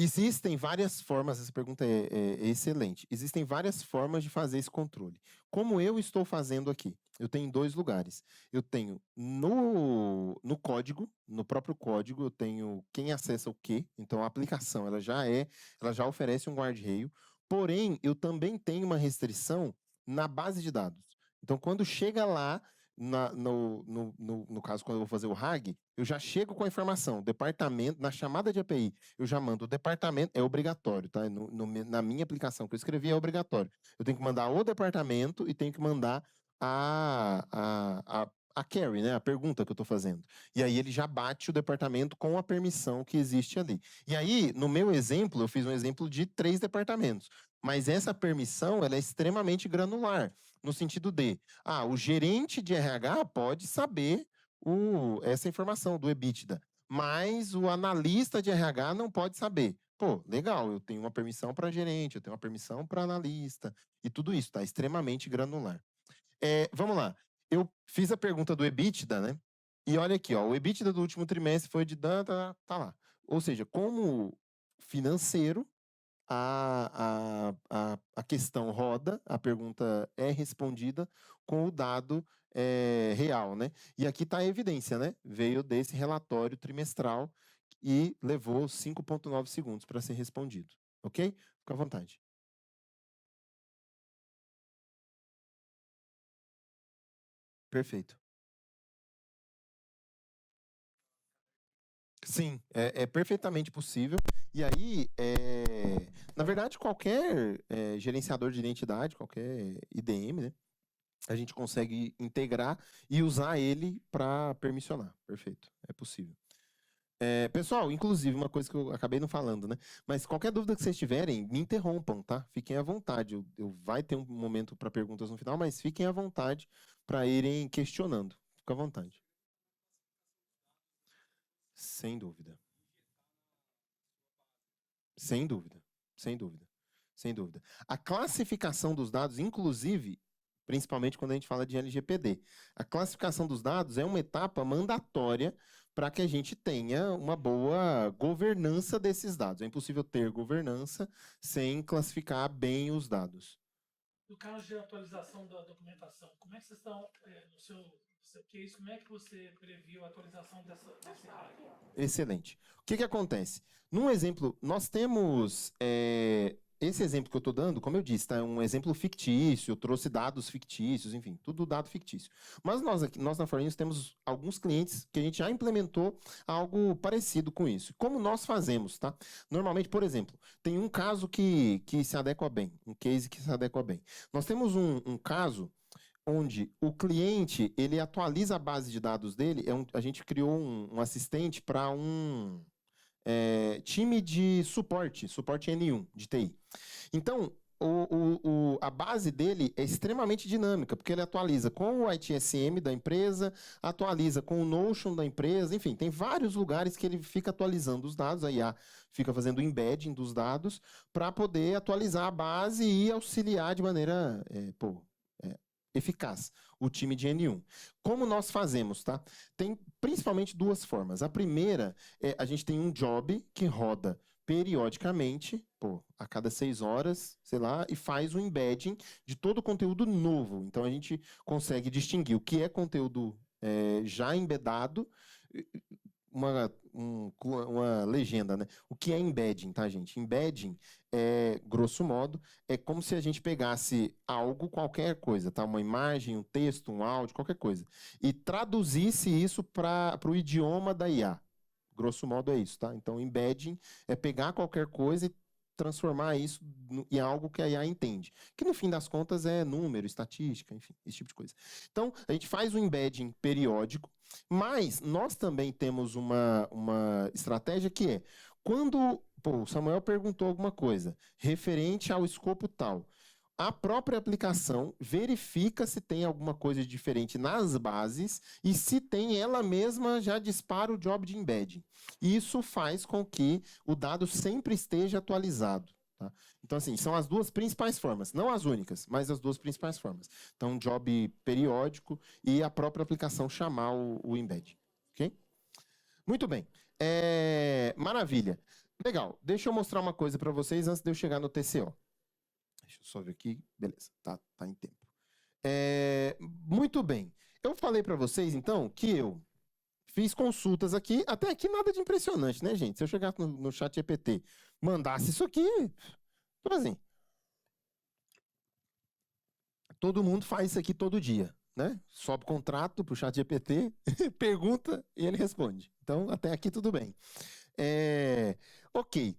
Existem várias formas, essa pergunta é excelente. Existem várias formas de fazer esse controle. Como eu estou fazendo aqui? Eu tenho em 2 lugares. Eu tenho no código, no próprio código, eu tenho quem acessa o quê. Então, a aplicação, ela já oferece um guardrail. Porém, eu também tenho uma restrição na base de dados. Então, quando chega lá, no caso, quando eu vou fazer o RAG, eu já chego com a informação, departamento, na chamada de API, eu já mando o departamento, é obrigatório, tá? Na minha aplicação que eu escrevi é obrigatório. Eu tenho que mandar o departamento e tenho que mandar a query, né? A pergunta que eu estou fazendo. E aí ele já bate o departamento com a permissão que existe ali. E aí, no meu exemplo, eu fiz um exemplo de 3 departamentos. Mas essa permissão, ela é extremamente granular, no sentido de, o gerente de RH pode saber essa informação do EBITDA, mas o analista de RH não pode saber. Pô, legal, eu tenho uma permissão para gerente, eu tenho uma permissão para analista, e tudo isso está extremamente granular. Vamos lá, eu fiz a pergunta do EBITDA, né? E olha aqui, ó, o EBITDA do último trimestre foi de tá lá. Ou seja, como financeiro, a questão roda, a pergunta é respondida com o dado real, né? E aqui está a evidência, né? Veio desse relatório trimestral e levou 5,9 segundos para ser respondido, ok? Fica à vontade. Perfeito. Sim, é perfeitamente possível. E aí, na verdade, qualquer gerenciador de identidade, qualquer IDM, né? A gente consegue integrar e usar ele para permissionar. Perfeito, é possível. Pessoal, inclusive, uma coisa que eu acabei não falando, né? Mas qualquer dúvida que vocês tiverem, me interrompam, tá? Fiquem à vontade. Vai ter um momento para perguntas no final, mas fiquem à vontade para irem questionando. Fica à vontade. Sem dúvida. Sem dúvida. Sem dúvida. Sem dúvida. A classificação dos dados, inclusive, principalmente quando a gente fala de LGPD. A classificação dos dados é uma etapa mandatória para que a gente tenha uma boa governança desses dados. É impossível ter governança sem classificar bem os dados. No caso de atualização da documentação, como é que vocês estão no seu case, como é que você previu a atualização desse hack? Excelente. O que acontece? Num exemplo, nós temos esse exemplo que eu estou dando, como eu disse, tá? É um exemplo fictício, eu trouxe dados fictícios, enfim, tudo dado fictício. Mas nós na Forlinus temos alguns clientes que a gente já implementou algo parecido com isso. Como nós fazemos, tá? Normalmente, por exemplo, tem um caso que se adequa bem, um case que se adequa bem. Nós temos um caso onde o cliente, ele atualiza a base de dados dele, a gente criou um assistente para time de suporte N1 de TI. Então, a base dele é extremamente dinâmica, porque ele atualiza com o ITSM da empresa, atualiza com o Notion da empresa, enfim, tem vários lugares que ele fica atualizando os dados, a IA fica fazendo o embedding dos dados para poder atualizar a base e auxiliar de maneira eficaz o time de N1. Como nós fazemos, tá? Tem principalmente duas formas. A primeira é a gente tem um job que roda periodicamente, a cada 6 horas, sei lá, e faz o embedding de todo o conteúdo novo. Então a gente consegue distinguir o que é conteúdo já embedado, uma legenda, né? O que é embedding, tá, gente? Embedding grosso modo, é como se a gente pegasse algo, qualquer coisa, tá? Uma imagem, um texto, um áudio, qualquer coisa, e traduzisse isso para o idioma da IA. Grosso modo é isso, tá? Então, embedding é pegar qualquer coisa e transformar isso em algo que a IA entende. Que, no fim das contas, é número, estatística, enfim, esse tipo de coisa. Então, a gente faz o embedding periódico, mas nós também temos uma estratégia que é, quando o Samuel perguntou alguma coisa referente ao escopo tal, a própria aplicação verifica se tem alguma coisa diferente nas bases e se tem, ela mesma já dispara o job de embedding. Isso faz com que o dado sempre esteja atualizado. Tá? Então, assim, são as duas principais formas, não as únicas, mas as duas principais formas. Então, job periódico e a própria aplicação chamar o embedding. Ok? Muito bem. Maravilha. Legal. Deixa eu mostrar uma coisa para vocês antes de eu chegar no TCO. Deixa eu só ver aqui. Beleza, tá em tempo. Muito bem. Eu falei para vocês, então, que eu fiz consultas aqui. Até aqui nada de impressionante, né, gente? Se eu chegar no chat GPT, mandasse isso aqui, tipo assim, todo mundo faz isso aqui todo dia, né? Sobe contrato pro chat GPT, pergunta e ele responde. Então, até aqui tudo bem. Ok.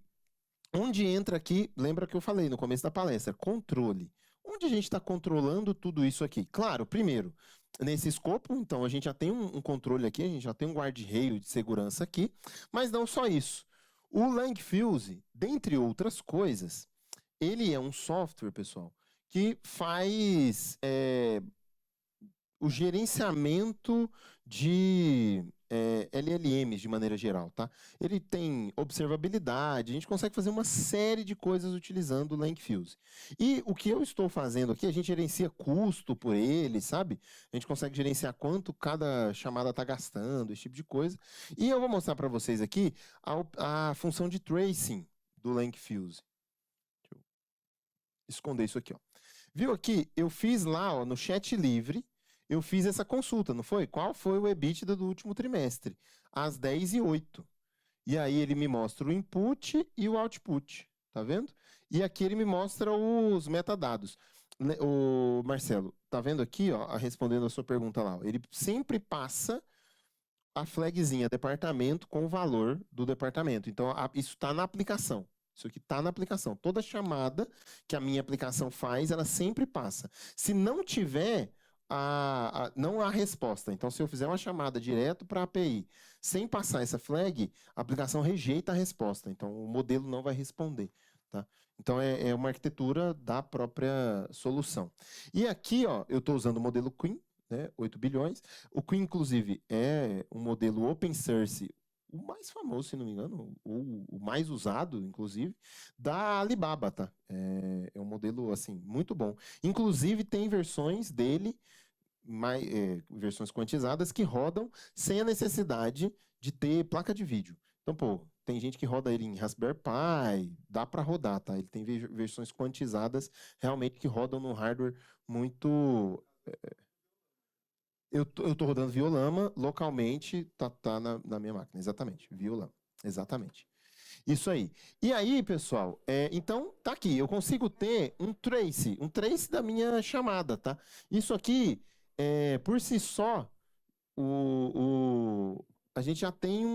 Onde entra aqui, lembra que eu falei no começo da palestra, controle. Onde a gente está controlando tudo isso aqui? Claro, primeiro, nesse escopo, então a gente já tem um controle aqui, a gente já tem um guarda-reio de segurança aqui, mas não só isso. O Langfuse, dentre outras coisas, ele é um software, pessoal, que faz o gerenciamento de LLMs de maneira geral, tá? Ele tem observabilidade, a gente consegue fazer uma série de coisas utilizando o Langfuse. E o que eu estou fazendo aqui, a gente gerencia custo por ele, sabe? A gente consegue gerenciar quanto cada chamada está gastando, esse tipo de coisa. E eu vou mostrar para vocês aqui a função de tracing do Langfuse. Deixa eu esconder isso aqui, ó. Viu aqui? Eu fiz lá, ó, no chat livre, eu fiz essa consulta, não foi? Qual foi o EBITDA do último trimestre? Às 10h08. E aí ele me mostra o input e o output, tá vendo? E aqui ele me mostra os metadados. O Marcelo, tá vendo aqui, ó, respondendo a sua pergunta lá, ó, ele sempre passa a flagzinha departamento com o valor do departamento. Então, isso está na aplicação. Isso aqui está na aplicação. Toda chamada que a minha aplicação faz, ela sempre passa. Se não tiver, não há resposta. Então, se eu fizer uma chamada direto para a API, sem passar essa flag, a aplicação rejeita a resposta. Então, o modelo não vai responder. Tá? Então, é uma arquitetura da própria solução. E aqui, ó, eu estou usando o modelo Queen, né, 8 bilhões. O Queen, inclusive, é um modelo open source o mais famoso, se não me engano, ou o mais usado, inclusive, da Alibaba, tá? É um modelo, assim, muito bom. Inclusive, tem versões dele, versões quantizadas, que rodam sem a necessidade de ter placa de vídeo. Então, pô, tem gente que roda ele em Raspberry Pi, dá para rodar, tá? Ele tem versões quantizadas, realmente, que rodam num hardware muito... Eu tô rodando Violama localmente, tá na minha máquina, exatamente, Violama, exatamente. Isso aí. E aí, pessoal, então tá aqui, eu consigo ter um trace da minha chamada, tá? Isso aqui, por si só, a gente já tem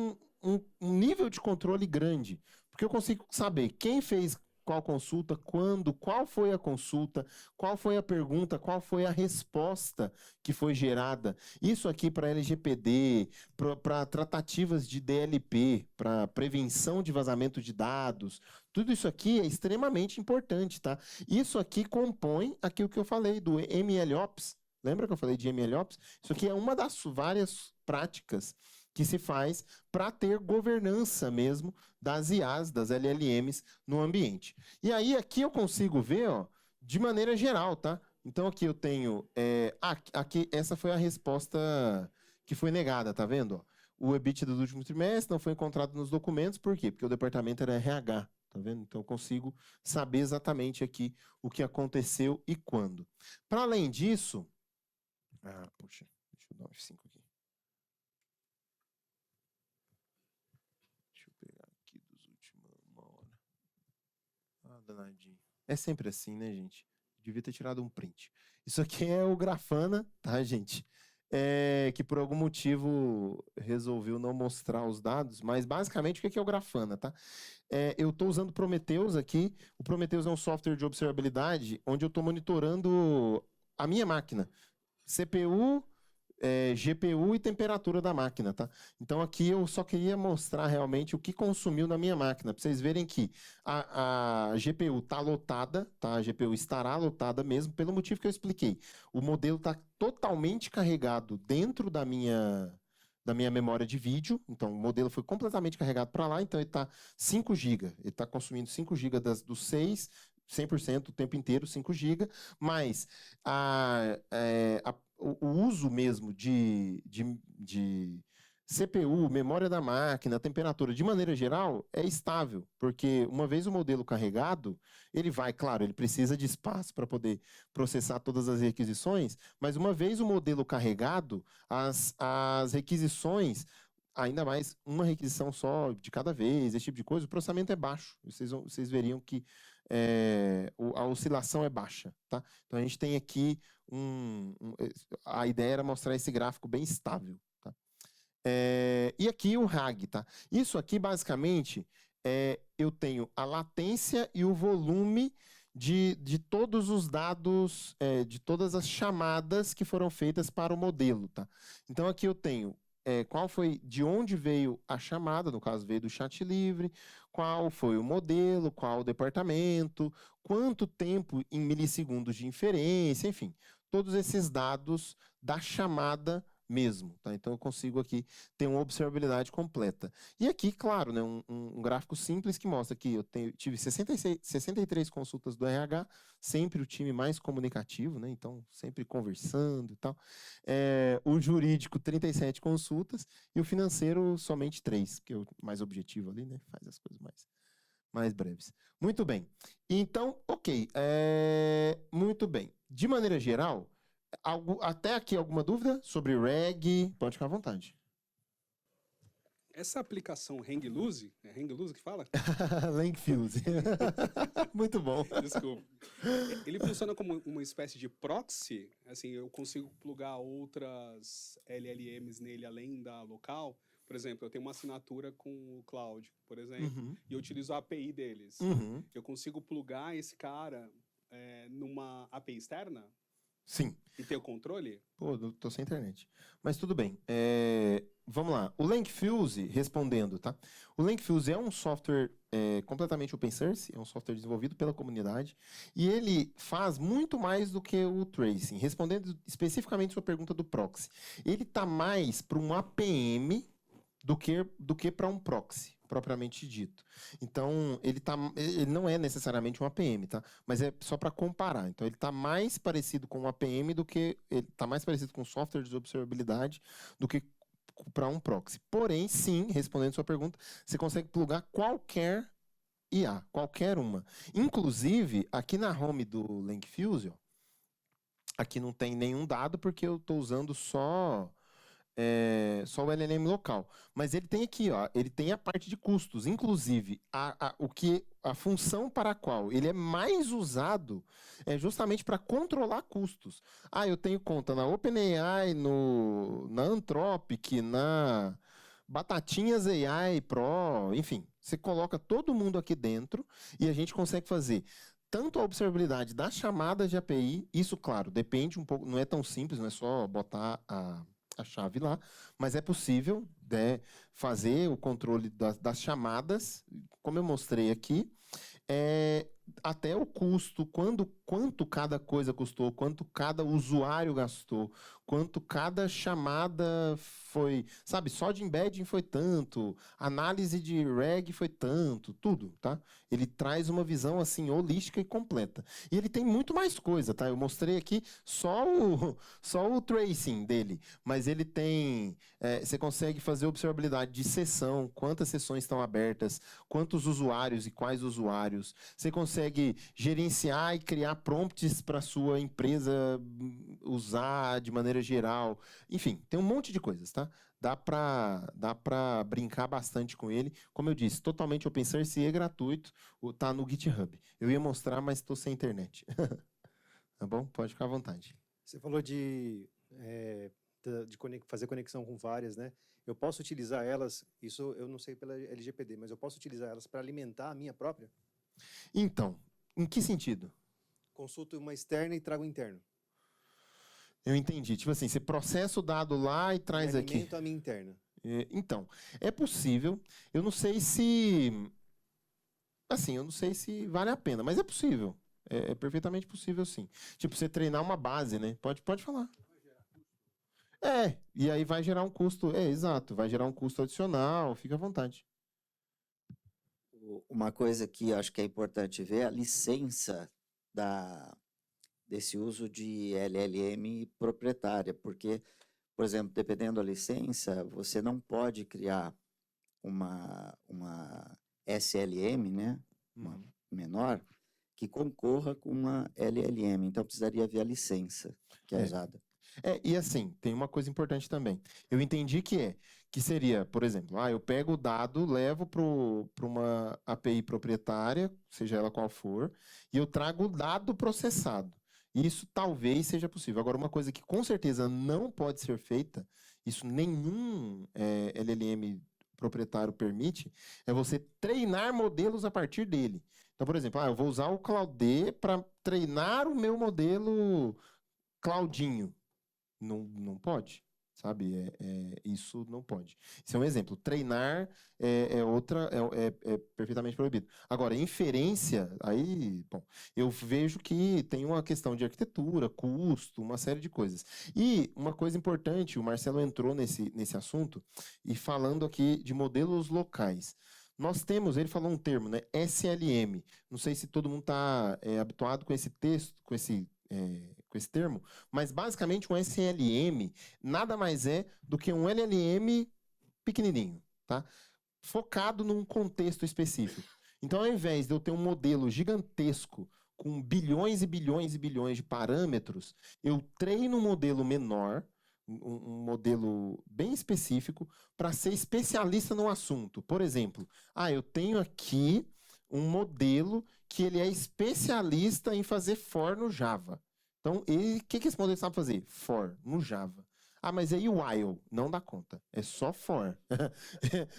um nível de controle grande, porque eu consigo saber quem fez qual consulta, quando, qual foi a consulta, qual foi a pergunta, qual foi a resposta que foi gerada. Isso aqui para LGPD, para tratativas de DLP, para prevenção de vazamento de dados, tudo isso aqui é extremamente importante, tá? Isso aqui compõe aquilo que eu falei do MLOps. Lembra que eu falei de MLOps? Isso aqui é uma das várias práticas que se faz para ter governança mesmo das IAs, das LLMs no ambiente. E aí aqui eu consigo ver, ó, de maneira geral, tá? Então aqui eu tenho, aqui essa foi a resposta que foi negada, tá vendo? Ó? O EBITDA do último trimestre não foi encontrado nos documentos, por quê? Porque o departamento era RH, tá vendo? Então eu consigo saber exatamente aqui o que aconteceu e quando. Para além disso, puxa, deixa eu dar um F5 aqui. Deixa eu pegar aqui dos últimos uma hora. Danadinho. É sempre assim, né, gente? Devia ter tirado um print. Isso aqui é o Grafana, tá, gente? Que por algum motivo resolveu não mostrar os dados, mas basicamente o que é o Grafana, tá? Eu estou usando o Prometheus aqui. O Prometheus é um software de observabilidade onde eu estou monitorando a minha máquina. CPU, GPU e temperatura da máquina, tá? Então aqui eu só queria mostrar realmente o que consumiu na minha máquina, para vocês verem que a GPU está lotada, tá? A GPU estará lotada mesmo, pelo motivo que eu expliquei. O modelo está totalmente carregado dentro da minha memória de vídeo, então o modelo foi completamente carregado para lá, então ele está 5 GB, ele está consumindo 5 GB dos 6, 100% o tempo inteiro, 5 GB, mas o uso mesmo de CPU, memória da máquina, temperatura, de maneira geral, é estável, porque uma vez o modelo carregado, ele vai, claro, ele precisa de espaço para poder processar todas as requisições, mas uma vez o modelo carregado, as requisições, ainda mais uma requisição só de cada vez, esse tipo de coisa, o processamento é baixo. Vocês veriam que a oscilação é baixa, tá? Então a gente tem aqui a ideia era mostrar esse gráfico bem estável, tá? E aqui o RAG, tá? Isso aqui basicamente eu tenho a latência e o volume de todos os dados, de todas as chamadas que foram feitas para o modelo, tá? Então aqui eu tenho de onde veio a chamada, no caso veio do chat livre, qual foi o modelo, qual o departamento, quanto tempo em milissegundos de inferência, enfim, todos esses dados da chamada mesmo, tá? Então eu consigo aqui ter uma observabilidade completa. E aqui, claro, né, um gráfico simples que mostra que eu tive 63 consultas do RH, sempre o time mais comunicativo, né? Então sempre conversando e tal. O jurídico, 37 consultas, e o financeiro, somente 3, que é o mais objetivo ali, né? Faz as coisas mais breves. Muito bem. Então, ok. Muito bem. De maneira geral, até aqui alguma dúvida sobre RAG? Pode ficar à vontade. Essa aplicação Hang Loose, é Hang Loose que fala? Langfuse. Muito bom. Desculpa. Ele funciona como uma espécie de proxy, assim, eu consigo plugar outras LLMs nele além da local. Por exemplo, eu tenho uma assinatura com o Cloud, por exemplo, e eu utilizo a API deles. Eu consigo plugar esse cara numa API externa? Sim. E ter o controle? Pô, tô sem internet. Mas tudo bem. Vamos lá. O Langfuse, respondendo, tá? O Langfuse é um software completamente open source, é um software desenvolvido pela comunidade, e ele faz muito mais do que o tracing. Respondendo especificamente sua pergunta do proxy. Ele tá mais para um APM do que para um proxy, propriamente dito. Então, ele não é necessariamente um APM, tá? Mas é só para comparar. Então, ele está mais parecido com um APM do que... Ele está mais parecido com software de observabilidade do que para um proxy. Porém, sim, respondendo a sua pergunta, você consegue plugar qualquer IA, qualquer uma. Inclusive, aqui na home do LinkFuse, ó, aqui não tem nenhum dado porque eu estou usando só o LLM local. Mas ele tem aqui, ó, ele tem a parte de custos. Inclusive, a função para a qual ele é mais usado é justamente para controlar custos. Eu tenho conta na OpenAI, na Anthropic, na Batatinhas AI Pro, enfim. Você coloca todo mundo aqui dentro e a gente consegue fazer tanto a observabilidade das chamadas de API, isso, claro, depende um pouco, não é tão simples, não é só botar a chave lá, mas é possível, né, fazer o controle das chamadas, como eu mostrei aqui, até o custo, quanto cada coisa custou, quanto cada usuário gastou, quanto cada chamada foi, sabe, só de embedding foi tanto, análise de reg foi tanto, tudo, tá? Ele traz uma visão, assim, holística e completa. E ele tem muito mais coisa, tá? Eu mostrei aqui só o tracing dele, mas ele tem, você consegue fazer observabilidade de sessão, quantas sessões estão abertas, quantos usuários e quais usuários, você consegue gerenciar e criar prompts para sua empresa usar de maneira geral. Enfim, tem um monte de coisas, tá? Dá para brincar bastante com ele. Como eu disse, totalmente open source e é gratuito. Tá no GitHub. Eu ia mostrar, mas estou sem internet. Tá bom? Pode ficar à vontade. Você falou fazer conexão com várias, né? Eu posso utilizar elas, isso eu não sei pela LGPD, mas eu posso utilizar elas para alimentar a minha própria? Então, em que sentido? Consulto uma externa e trago interno. Eu entendi. Tipo assim, você processa o dado lá e traz aqui. Alimento a minha interna. Então, é possível. Eu não sei se... Assim, eu não sei se vale a pena, mas é possível. É perfeitamente possível, sim. Tipo, você treinar uma base, né? Pode falar. E aí vai gerar um custo. Exato. Vai gerar um custo adicional. Fica à vontade. Uma coisa que eu acho que é importante ver é a licença desse uso de LLM proprietária, porque, por exemplo, dependendo da licença, você não pode criar uma SLM, né, uma menor, que concorra com uma LLM. Então, precisaria ver a licença que é usada. E assim, tem uma coisa importante também. Eu entendi que seria, por exemplo, eu pego o dado, levo para uma API proprietária, seja ela qual for, e eu trago o dado processado. Isso talvez seja possível. Agora, uma coisa que com certeza não pode ser feita, isso nenhum LLM proprietário permite, é você treinar modelos a partir dele. Então, por exemplo, eu vou usar o Claude para treinar o meu modelo Claudinho. Não pode, sabe? Isso não pode. Isso é um exemplo. Treinar é perfeitamente proibido. Agora, inferência, aí, bom, eu vejo que tem uma questão de arquitetura, custo, uma série de coisas. E uma coisa importante, o Marcelo entrou nesse assunto, e falando aqui de modelos locais. Nós temos, ele falou um termo, né? SLM. Não sei se todo mundo está habituado com esse texto, com esse termo, mas basicamente um SLM nada mais é do que um LLM pequenininho, tá? Focado num contexto específico. Então, ao invés de eu ter um modelo gigantesco com bilhões e bilhões e bilhões de parâmetros, eu treino um modelo menor, um modelo bem específico, para ser especialista no assunto. Por exemplo, eu tenho aqui um modelo que ele é especialista em fazer for no Java. Então, o que esse modelo sabe fazer? For, no Java. Mas aí o while, não dá conta. É só for.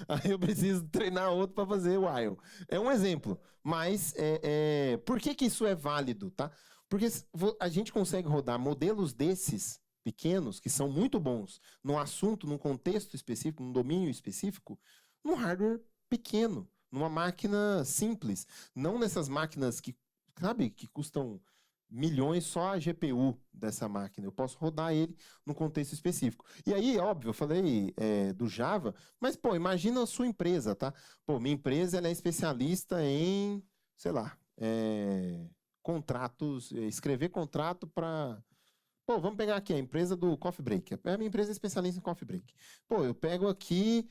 Aí eu preciso treinar outro para fazer while. É um exemplo. Mas por que isso é válido, tá? Porque a gente consegue rodar modelos desses pequenos, que são muito bons, num assunto, num contexto específico, num domínio específico, num hardware pequeno, numa máquina simples. Não nessas máquinas que, sabe, que custam milhões só a GPU dessa máquina. Eu posso rodar ele num contexto específico. E aí, óbvio, eu falei do Java, mas, pô, imagina a sua empresa, tá? Pô, minha empresa ela é especialista em, sei lá, contratos, escrever contrato para... Pô, vamos pegar aqui a empresa do Coffee Break. A minha empresa é especialista em Coffee Break. Pô, eu pego aqui,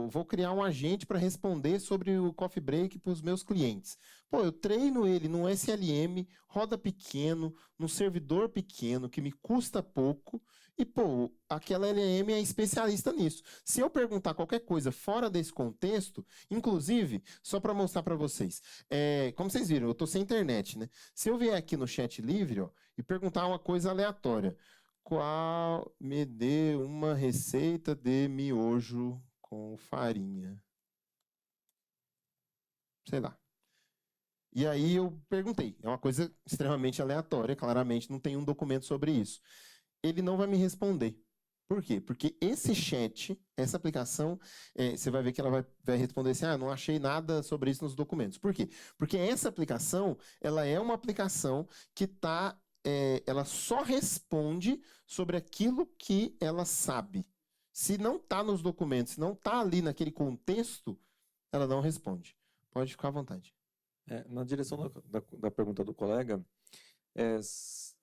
vou criar um agente para responder sobre o Coffee Break para os meus clientes. Pô, eu treino ele num SLM, roda pequeno, num servidor pequeno, que me custa pouco, e, pô, aquela LLM é especialista nisso. Se eu perguntar qualquer coisa fora desse contexto, inclusive, só para mostrar para vocês, como vocês viram, eu estou sem internet, né? Se eu vier aqui no chat livre, ó, e perguntar uma coisa aleatória. Me dê uma receita de miojo com farinha. Sei lá. E aí eu perguntei. É uma coisa extremamente aleatória, claramente não tem um documento sobre isso. Ele não vai me responder. Por quê? Porque esse chat, essa aplicação, você vai ver que ela vai responder assim, não achei nada sobre isso nos documentos. Por quê? Porque essa aplicação, ela é uma aplicação que ela só responde sobre aquilo que ela sabe. Se não está nos documentos, se não está ali naquele contexto, ela não responde. Pode ficar à vontade. Na direção da pergunta do colega,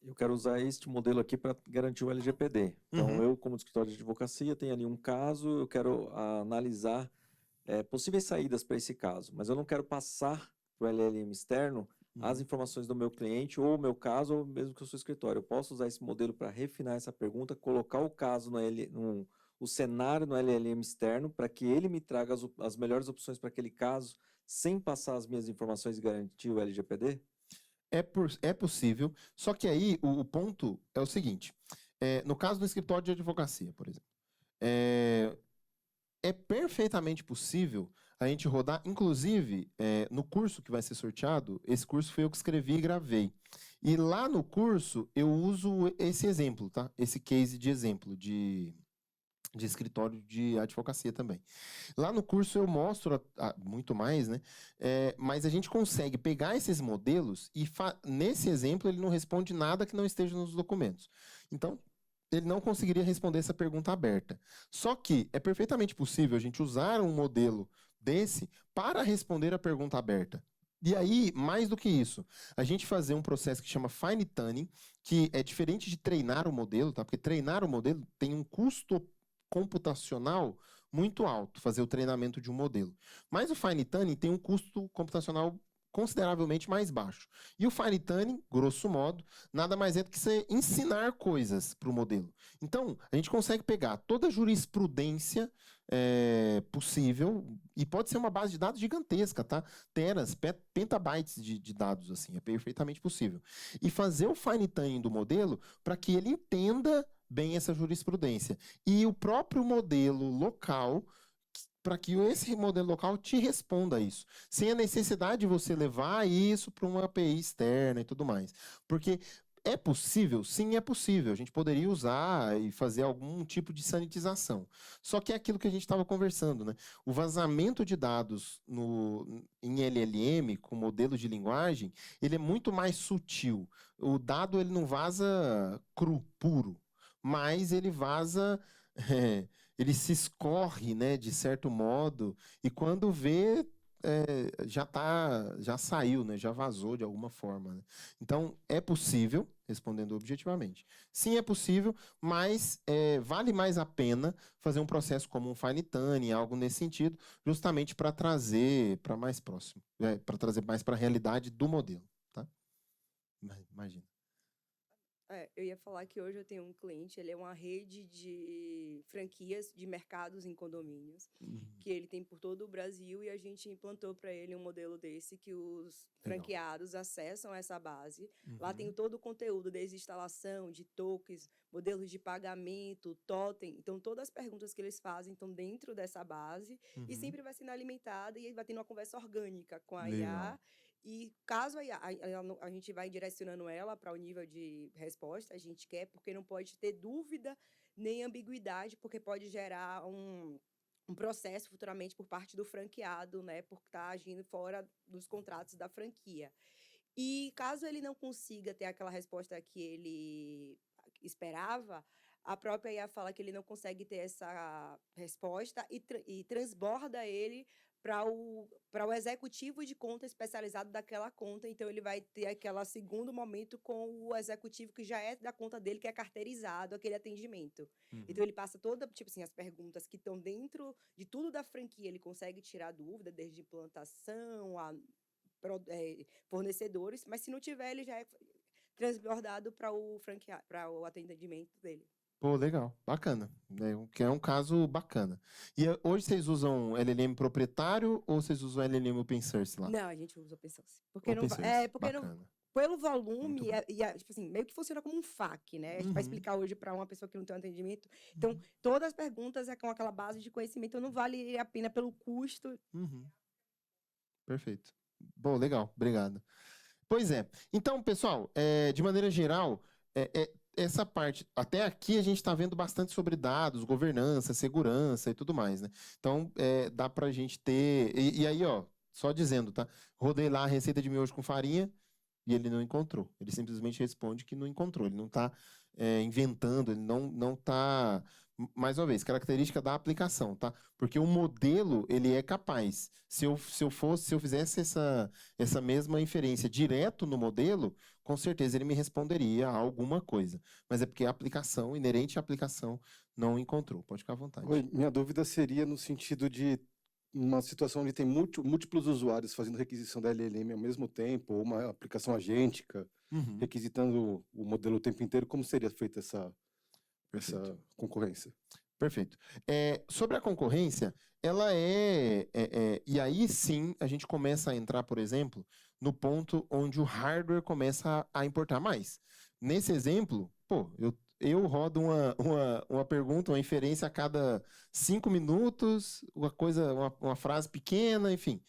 eu quero usar este modelo aqui para garantir o LGPD. Então, eu, como escritório de advocacia, tenho ali um caso, eu quero analisar possíveis saídas para esse caso, mas eu não quero passar para o LLM externo as informações do meu cliente, ou o meu caso, ou mesmo que o seu escritório. Eu posso usar esse modelo para refinar essa pergunta, colocar o caso o cenário no LLM externo, para que ele me traga as melhores opções para aquele caso, sem passar as minhas informações e garantir o LGPD? É possível, só que aí o ponto é o seguinte, no caso do escritório de advocacia, por exemplo, é perfeitamente possível a gente rodar, inclusive, no curso que vai ser sorteado, esse curso foi eu que escrevi e gravei. E lá no curso eu uso esse exemplo, tá? Esse case de exemplo de escritório de advocacia também. Lá no curso eu mostro muito mais, né? Mas a gente consegue pegar esses modelos e nesse exemplo ele não responde nada que não esteja nos documentos. Então, ele não conseguiria responder essa pergunta aberta. Só que é perfeitamente possível a gente usar um modelo desse para responder a pergunta aberta. E aí, mais do que isso, a gente fazer um processo que chama fine tuning, que é diferente de treinar o modelo, tá? Porque treinar o modelo tem um custo computacional muito alto, fazer o treinamento de um modelo. Mas o fine tuning tem um custo computacional consideravelmente mais baixo. E o fine tuning, grosso modo, nada mais é do que você ensinar coisas para o modelo. Então, a gente consegue pegar toda a jurisprudência possível, e pode ser uma base de dados gigantesca, tá? Teras, petabytes de dados, assim, é perfeitamente possível. E fazer o fine tuning do modelo para que ele entenda bem essa jurisprudência. E o próprio modelo local, para que esse modelo local te responda isso, sem a necessidade de você levar isso para uma API externa e tudo mais. Porque é possível? Sim, é possível. A gente poderia usar e fazer algum tipo de sanitização. Só que é aquilo que a gente estava conversando, né? O vazamento de dados em LLM, com modelo de linguagem, ele é muito mais sutil. O dado ele não vaza puro, mas ele vaza... ele se escorre, né, de certo modo, e quando vê, já saiu, né, já vazou de alguma forma, né? Então, é possível, respondendo objetivamente. Sim, é possível, mas vale mais a pena fazer um processo como um fine tuning, algo nesse sentido, justamente para trazer para mais próximo, para trazer mais para a realidade do modelo, tá? Imagina. Eu ia falar que hoje eu tenho um cliente, ele é uma rede de franquias de mercados em condomínios, que ele tem por todo o Brasil, e a gente implantou para ele um modelo desse que os franqueados acessam essa base. Lá tem todo o conteúdo, desde instalação, de tokens, modelos de pagamento, totem. Então, todas as perguntas que eles fazem estão dentro dessa base e sempre vai sendo alimentada e vai tendo uma conversa orgânica com a IA. E caso a gente vai direcionando ela para o nível de resposta, a gente quer, porque não pode ter dúvida nem ambiguidade, porque pode gerar um processo futuramente por parte do franqueado, né, por estar agindo fora dos contratos da franquia. E caso ele não consiga ter aquela resposta que ele esperava, a própria IA fala que ele não consegue ter essa resposta e transborda ele para o executivo de conta especializado daquela conta. Então, ele vai ter aquele segundo momento com o executivo que já é da conta dele, que é carteirizado, aquele atendimento. Então, ele passa tipo assim, as perguntas que estão dentro de tudo da franquia, ele consegue tirar dúvida, desde implantação a fornecedores, mas se não tiver, ele já é transbordado para para o atendimento dele. Pô, legal, bacana, né? Que é um caso bacana. E hoje vocês usam LLM proprietário ou vocês usam LLM open source lá? Não, a gente usa open source. Porque Open source, porque bacana. pelo Muito volume, bom. tipo assim, meio que funciona como um FAQ, né? A gente vai Uhum. explicar hoje para uma pessoa que não tem um atendimento. Então, todas as perguntas é com aquela base de conhecimento, então não vale a pena pelo custo. Uhum. Perfeito. Bom, legal, obrigado. Pois é. Então, pessoal, de maneira geral, essa parte, até aqui a gente está vendo bastante sobre dados, governança, segurança e tudo mais, né? Então, dá para a gente ter. E aí, ó, só dizendo, tá? Rodei lá a receita de miojo com farinha e ele não encontrou. Ele simplesmente responde que não encontrou. Ele não está inventando, ele não está. Mais uma vez, característica da aplicação, tá? Porque o modelo, ele é capaz. Se eu fizesse essa mesma inferência direto no modelo, com certeza ele me responderia a alguma coisa. Mas é porque a aplicação, inerente à aplicação, não encontrou. Pode ficar à vontade. Oi, minha dúvida seria no sentido de uma situação onde tem múltiplos usuários fazendo requisição da LLM ao mesmo tempo, ou uma aplicação agêntica, Uhum. requisitando o modelo o tempo inteiro, como seria feita essa concorrência? Perfeito. Sobre a concorrência, ela e aí sim a gente começa a entrar, por exemplo, no ponto onde o hardware começa a importar mais. Nesse exemplo, pô, eu rodo uma pergunta, uma inferência a cada 5 minutos, uma frase pequena, enfim.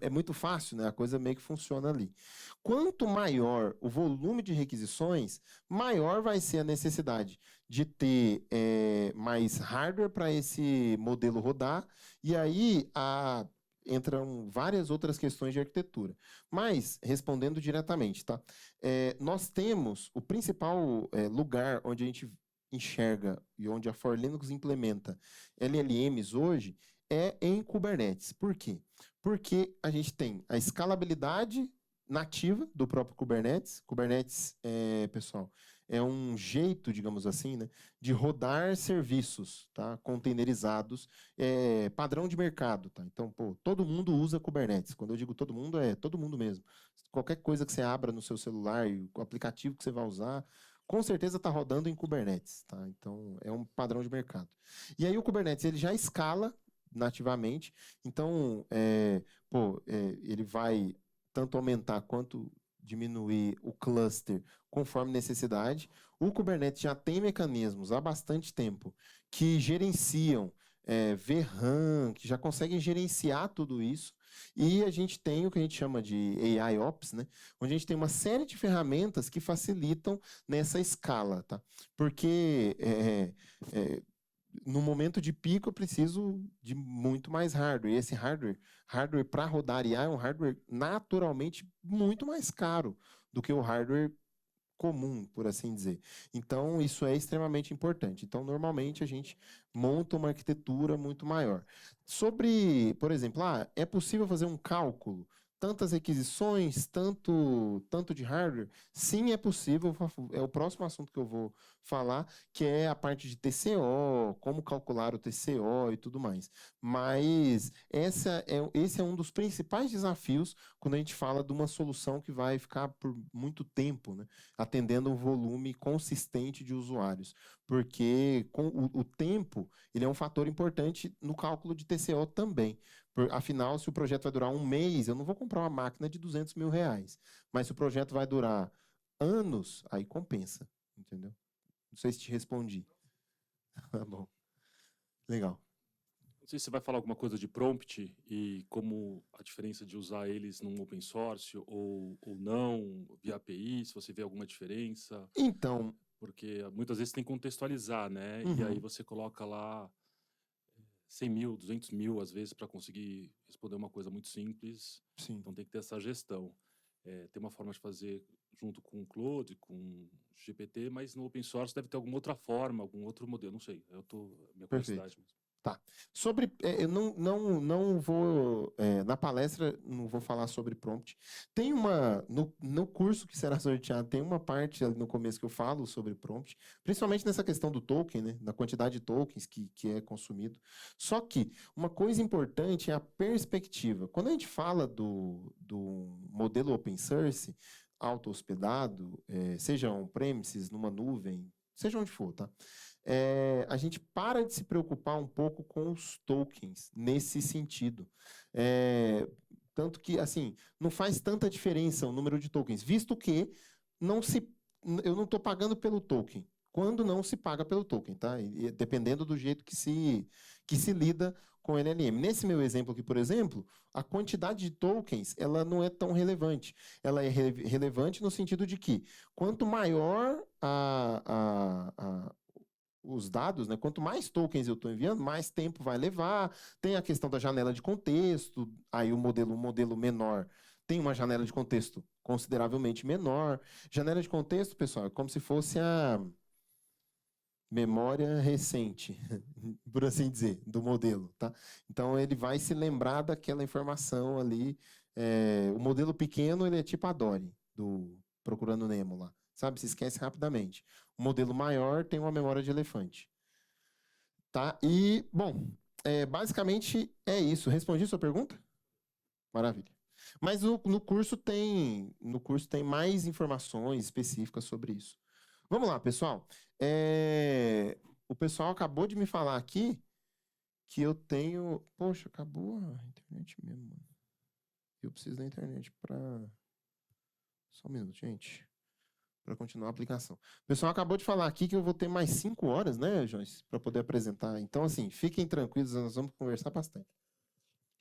É muito fácil, né? A coisa meio que funciona ali. Quanto maior o volume de requisições, maior vai ser a necessidade de ter mais hardware para esse modelo rodar, e aí entram várias outras questões de arquitetura. Mas, respondendo diretamente, tá? Nós temos o principal lugar onde a gente enxerga e onde a For Linux implementa LLMs hoje é em Kubernetes. Por quê? Porque a gente tem a escalabilidade nativa do próprio Kubernetes. Kubernetes, pessoal, é um jeito, digamos assim, né, de rodar serviços, tá, containerizados, padrão de mercado, tá? Então, pô, todo mundo usa Kubernetes. Quando eu digo todo mundo, é todo mundo mesmo. Qualquer coisa que você abra no seu celular e o aplicativo que você vai usar, com certeza está rodando em Kubernetes, tá? Então, é um padrão de mercado. E aí o Kubernetes, ele já escala nativamente, então, ele vai tanto aumentar quanto diminuir o cluster conforme necessidade. O Kubernetes já tem mecanismos há bastante tempo que gerenciam VRAM, que já conseguem gerenciar tudo isso. E a gente tem o que a gente chama de AIOps, né? Onde a gente tem uma série de ferramentas que facilitam nessa escala, tá? Porque no momento de pico eu preciso de muito mais hardware. E esse hardware para rodar IA é um hardware naturalmente muito mais caro do que o hardware comum, por assim dizer. Então, isso é extremamente importante. Então, normalmente, a gente monta uma arquitetura muito maior. Sobre, por exemplo, é possível fazer um cálculo, tantas requisições, tanto de hardware? Sim, é possível. É o próximo assunto que eu vou falar, que é a parte de TCO, como calcular o TCO e tudo mais. Mas esse é um dos principais desafios quando a gente fala de uma solução que vai ficar por muito tempo, né, atendendo um volume consistente de usuários. Porque com o tempo, ele é um fator importante no cálculo de TCO também. Afinal, se o projeto vai durar um mês, eu não vou comprar uma máquina de R$200 mil. Mas se o projeto vai durar anos, aí compensa, entendeu? Não sei se te respondi. Tá bom. Legal. Não sei se você vai falar alguma coisa de prompt e como a diferença de usar eles num open source ou não, via API, se você vê alguma diferença. Então... Porque muitas vezes tem que contextualizar, né? E aí você coloca lá 100 mil, 200 mil, às vezes, para conseguir responder uma coisa muito simples. Sim. Então tem que ter essa gestão. tem uma forma de fazer junto com o Claude, com o GPT, mas no open source deve ter alguma outra forma, algum outro modelo, não sei. Minha curiosidade mesmo. Tá. Sobre, eu não vou, na palestra, não vou falar sobre prompt. Tem no curso que será sorteado, tem uma parte ali no começo que eu falo sobre prompt, principalmente nessa questão do token, né, da quantidade de tokens que é consumido. Só que uma coisa importante é a perspectiva. Quando a gente fala do modelo open source, auto-hospedado, seja on-premises, numa nuvem, seja onde for, tá? A gente para de se preocupar um pouco com os tokens nesse sentido. Tanto que, assim, não faz tanta diferença o número de tokens, visto que eu não estou pagando pelo token, quando não se paga pelo token, tá? E dependendo do jeito que se lida com o LLM. Nesse meu exemplo aqui, por exemplo, a quantidade de tokens, ela não é tão relevante. Ela é relevante no sentido de que, quanto maior os dados, né? Quanto mais tokens eu estou enviando, mais tempo vai levar. Tem a questão da janela de contexto, aí o modelo menor tem uma janela de contexto consideravelmente menor. Janela de contexto, pessoal, é como se fosse a memória recente, por assim dizer, do modelo, tá? Então, ele vai se lembrar daquela informação ali. O modelo pequeno, ele é tipo a Dory, do Procurando Nemo lá. Sabe? Se esquece rapidamente. O modelo maior tem uma memória de elefante. Tá? E, bom, basicamente é isso. Respondi sua pergunta? Maravilha. Mas no curso tem mais informações específicas sobre isso. Vamos lá, pessoal. O pessoal acabou de me falar aqui que eu tenho... Poxa, acabou a internet mesmo, mano. Eu preciso da internet para... Só um minuto, gente. Para continuar a aplicação. O pessoal acabou de falar aqui que eu vou ter mais 5 horas, né, Joyce, para poder apresentar. Então, assim, fiquem tranquilos, nós vamos conversar bastante.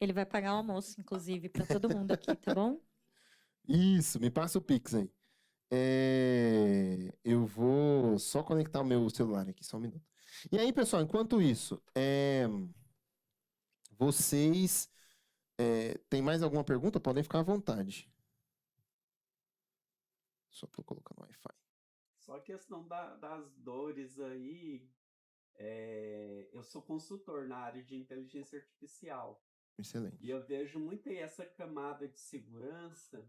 Ele vai pagar o almoço, inclusive, para todo mundo aqui, tá bom? Isso, me passa o Pix aí. Eu vou só conectar o meu celular aqui, só um minuto. E aí, pessoal, enquanto isso, vocês têm mais alguma pergunta? Podem ficar à vontade. Só estou colocando o Wi-Fi. Só a questão das dores aí, eu sou consultor na área de inteligência artificial. Excelente. E eu vejo muito aí essa camada de segurança,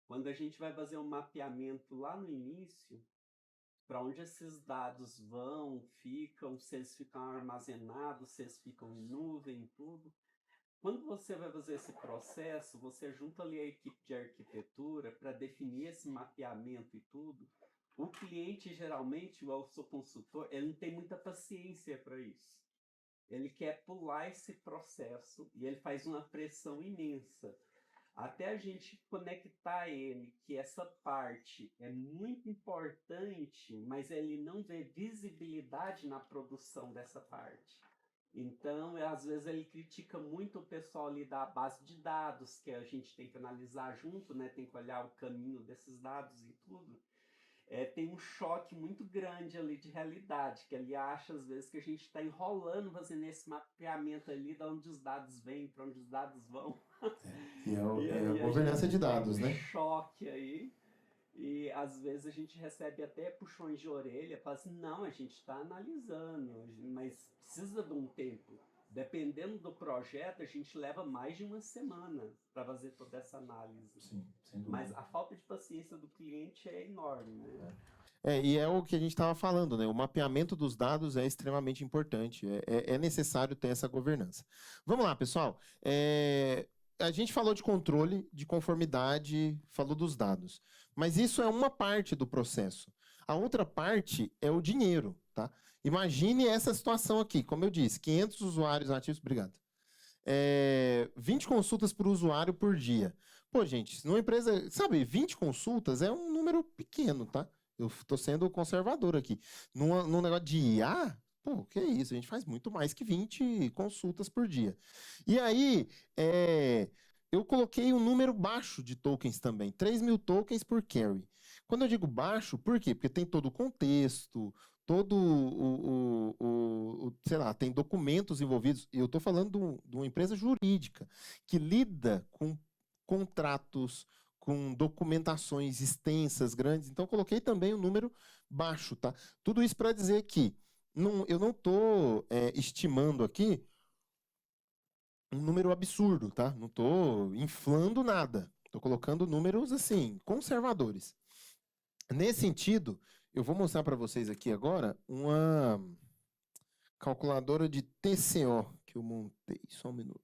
quando a gente vai fazer um mapeamento lá no início, para onde esses dados ficam, se eles ficam armazenados, se eles ficam em nuvem, tudo. Quando você vai fazer esse processo, você junta ali a equipe de arquitetura para definir esse mapeamento e tudo. O cliente, geralmente, eu sou consultor, ele não tem muita paciência para isso. Ele quer pular esse processo e ele faz uma pressão imensa. Até a gente conectar ele, que essa parte é muito importante, mas ele não vê visibilidade na produção dessa parte. Então, às vezes ele critica muito o pessoal ali da base de dados, que a gente tem que analisar junto, né? Tem que olhar o caminho desses dados e tudo. Tem um choque muito grande ali de realidade, que ele acha às vezes que a gente está enrolando fazendo esse mapeamento ali, de onde os dados vêm, para onde os dados vão. A governança de dados, né? Choque aí. E às vezes a gente recebe até puxões de orelha, fala assim, não, a gente está analisando, mas precisa de um tempo. Dependendo do projeto, a gente leva mais de uma semana para fazer toda essa análise. Sim, sem dúvida. Mas a falta de paciência do cliente é enorme, né? E é o que a gente estava falando, né? O mapeamento dos dados é extremamente importante. É necessário ter essa governança. Vamos lá, pessoal. A gente falou de controle, de conformidade, falou dos dados. Mas isso é uma parte do processo. A outra parte é o dinheiro, tá? Imagine essa situação aqui, como eu disse, 500 usuários ativos, obrigado. 20 consultas por usuário por dia. Pô, gente, numa empresa, sabe, 20 consultas é um número pequeno, tá? Eu estou sendo conservador aqui. Num negócio de IA, pô, que é isso? A gente faz muito mais que 20 consultas por dia. E aí, eu coloquei um número baixo de tokens também, 3.000 tokens por carry. Quando eu digo baixo, por quê? Porque tem todo o contexto, sei lá, tem documentos envolvidos. Eu estou falando de uma empresa jurídica que lida com contratos, com documentações extensas, grandes. Então, coloquei também um número baixo, tá? Tudo isso para dizer que eu não estou estimando aqui um número absurdo, tá? Não estou inflando nada. Estou colocando números, assim, conservadores. Nesse sentido, eu vou mostrar para vocês aqui agora uma calculadora de TCO que eu montei. Só um minuto.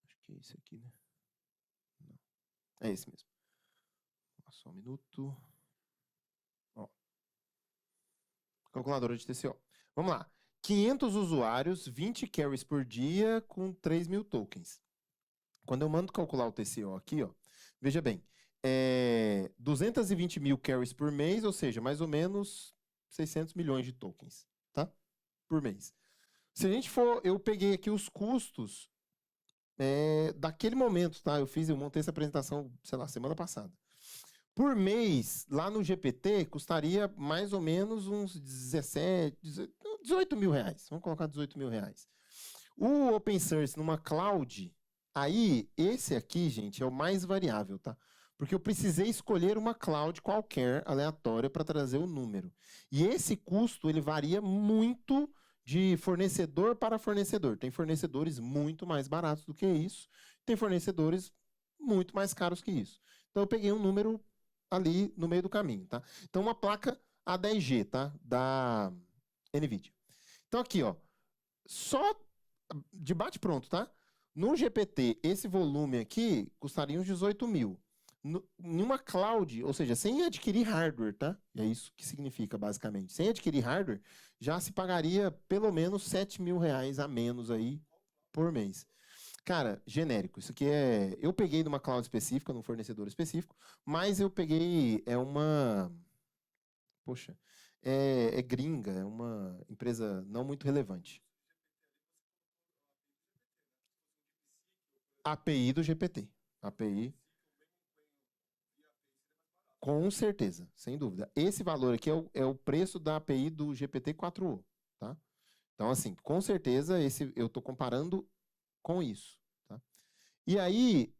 Acho que é esse aqui, né? Não. É esse mesmo. Só um minuto. Ó. Calculadora de TCO. Vamos lá. 500 usuários, 20 carries por dia, com 3.000 tokens. Quando eu mando calcular o TCO aqui, ó, veja bem, 220 mil carries por mês, ou seja, mais ou menos 600 milhões de tokens, tá? Por mês. Se a gente for, eu peguei aqui os custos daquele momento, tá? Eu montei essa apresentação, sei lá, semana passada. Por mês, lá no GPT, custaria mais ou menos uns 18 mil reais. Vamos colocar 18 mil reais. O open source numa cloud, aí, esse aqui, gente, é o mais variável, tá? Porque eu precisei escolher uma cloud qualquer, aleatória, para trazer o número. E esse custo, ele varia muito de fornecedor para fornecedor. Tem fornecedores muito mais baratos do que isso, tem fornecedores muito mais caros que isso. Então, eu peguei um número ali no meio do caminho, tá? Então, uma placa A10G, tá? Da NVIDIA. Então, aqui, ó, só de bate-pronto, tá? No GPT, esse volume aqui custaria uns 18 mil. Em uma cloud, ou seja, sem adquirir hardware, tá? É isso que significa, basicamente. Sem adquirir hardware, já se pagaria pelo menos 7 mil reais a menos aí por mês. Cara, genérico. Isso aqui eu peguei numa cloud específica, num fornecedor específico, mas eu peguei, poxa, é gringa, é uma empresa não muito relevante. API do GPT. API. Com certeza, sem dúvida. Esse valor aqui é o preço da API do GPT-4o, tá? Então, assim, com certeza, eu estou comparando com isso, tá? E aí,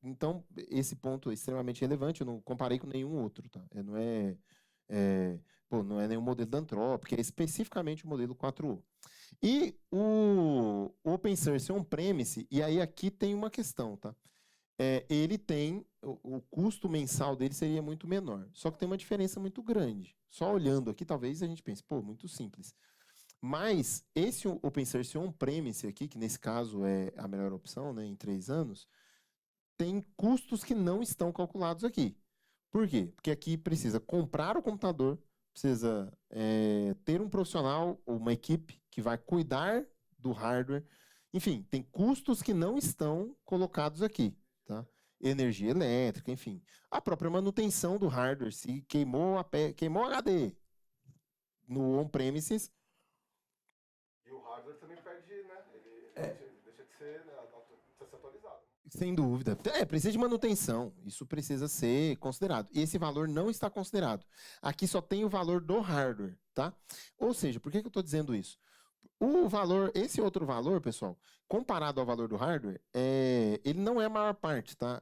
então, esse ponto é extremamente relevante, eu não comparei com nenhum outro, tá? Não é nenhum modelo da Anthropic, é especificamente o modelo 4o. E o Open Source On-Premise, e aí aqui tem uma questão, tá? Ele tem, o custo mensal dele seria muito menor, só que tem uma diferença muito grande. Só olhando aqui, talvez a gente pense, pô, muito simples. Mas esse Open Source On-Premise aqui, que nesse caso é a melhor opção, né, em 3 anos, tem custos que não estão calculados aqui. Por quê? Porque aqui precisa comprar o computador, precisa ter um profissional ou uma equipe que vai cuidar do hardware. Enfim, tem custos que não estão colocados aqui, tá? Energia elétrica, enfim. A própria manutenção do hardware, se queimou o HD no on-premises. E o hardware também perde, né? Ele deixa de ser, né, atualizado. Sem dúvida. Precisa de manutenção. Isso precisa ser considerado. E esse valor não está considerado. Aqui só tem o valor do hardware, tá? Ou seja, por que eu estou dizendo isso? Esse outro valor, pessoal, comparado ao valor do hardware, ele não é a maior parte, tá?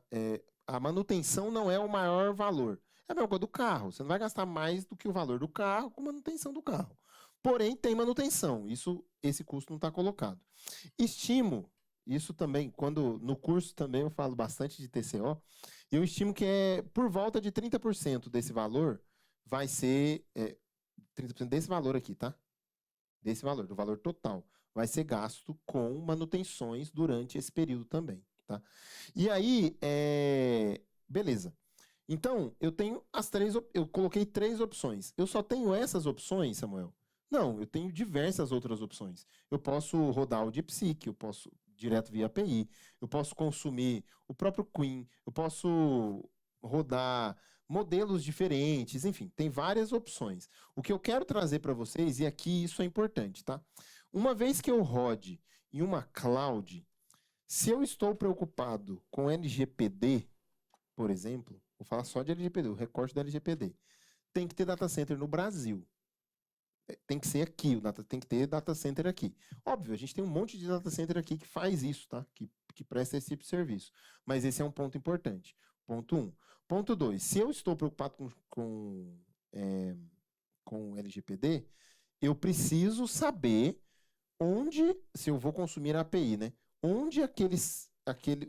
A manutenção não é o maior valor. É a mesma coisa do carro. Você não vai gastar mais do que o valor do carro com manutenção do carro. Porém, tem manutenção. Esse custo não está colocado. Estimo, isso também, no curso também eu falo bastante de TCO, eu estimo que por volta de 30% desse valor vai ser, 30% desse valor aqui, tá? Desse valor, do valor total, vai ser gasto com manutenções durante esse período também, tá? E aí, beleza. Então, eu coloquei 3 opções. Eu só tenho essas opções, Samuel? Não, eu tenho diversas outras opções. Eu posso rodar o DeepSeek, eu posso direto via API, eu posso consumir o próprio Queen, eu posso rodar modelos diferentes, enfim, tem várias opções. O que eu quero trazer para vocês, e aqui isso é importante, tá? Uma vez que eu rode em uma cloud, se eu estou preocupado com LGPD, por exemplo, vou falar só de LGPD, o recorte da LGPD, tem que ter data center no Brasil. Tem que ser aqui, tem que ter data center aqui. Óbvio, a gente tem um monte de data center aqui que faz isso, tá? Que que presta esse tipo de serviço. Mas esse é um ponto importante. Ponto 1. Ponto 2. Se eu estou preocupado com LGPD, eu preciso saber onde, se eu vou consumir a API, né? Onde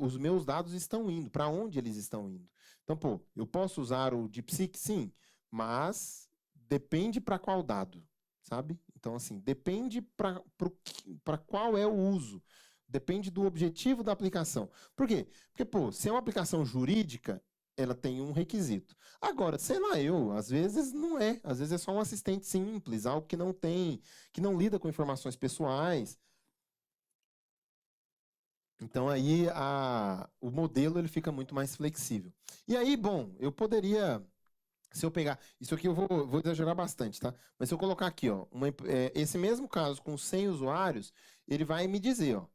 os meus dados estão indo, para onde eles estão indo. Então, pô, eu posso usar o DeepSeek? Sim, mas depende para qual dado, sabe? Então, assim, depende para qual é o uso. Depende do objetivo da aplicação. Por quê? Porque, pô, se é uma aplicação jurídica, ela tem um requisito. Agora, sei lá, às vezes não é. Às vezes é só um assistente simples, algo que não tem, que não lida com informações pessoais. Então aí o modelo ele fica muito mais flexível. E aí, bom, eu poderia, se eu pegar, isso aqui eu vou exagerar bastante, tá? Mas se eu colocar aqui, ó, esse mesmo caso com 100 usuários, ele vai me dizer, ó,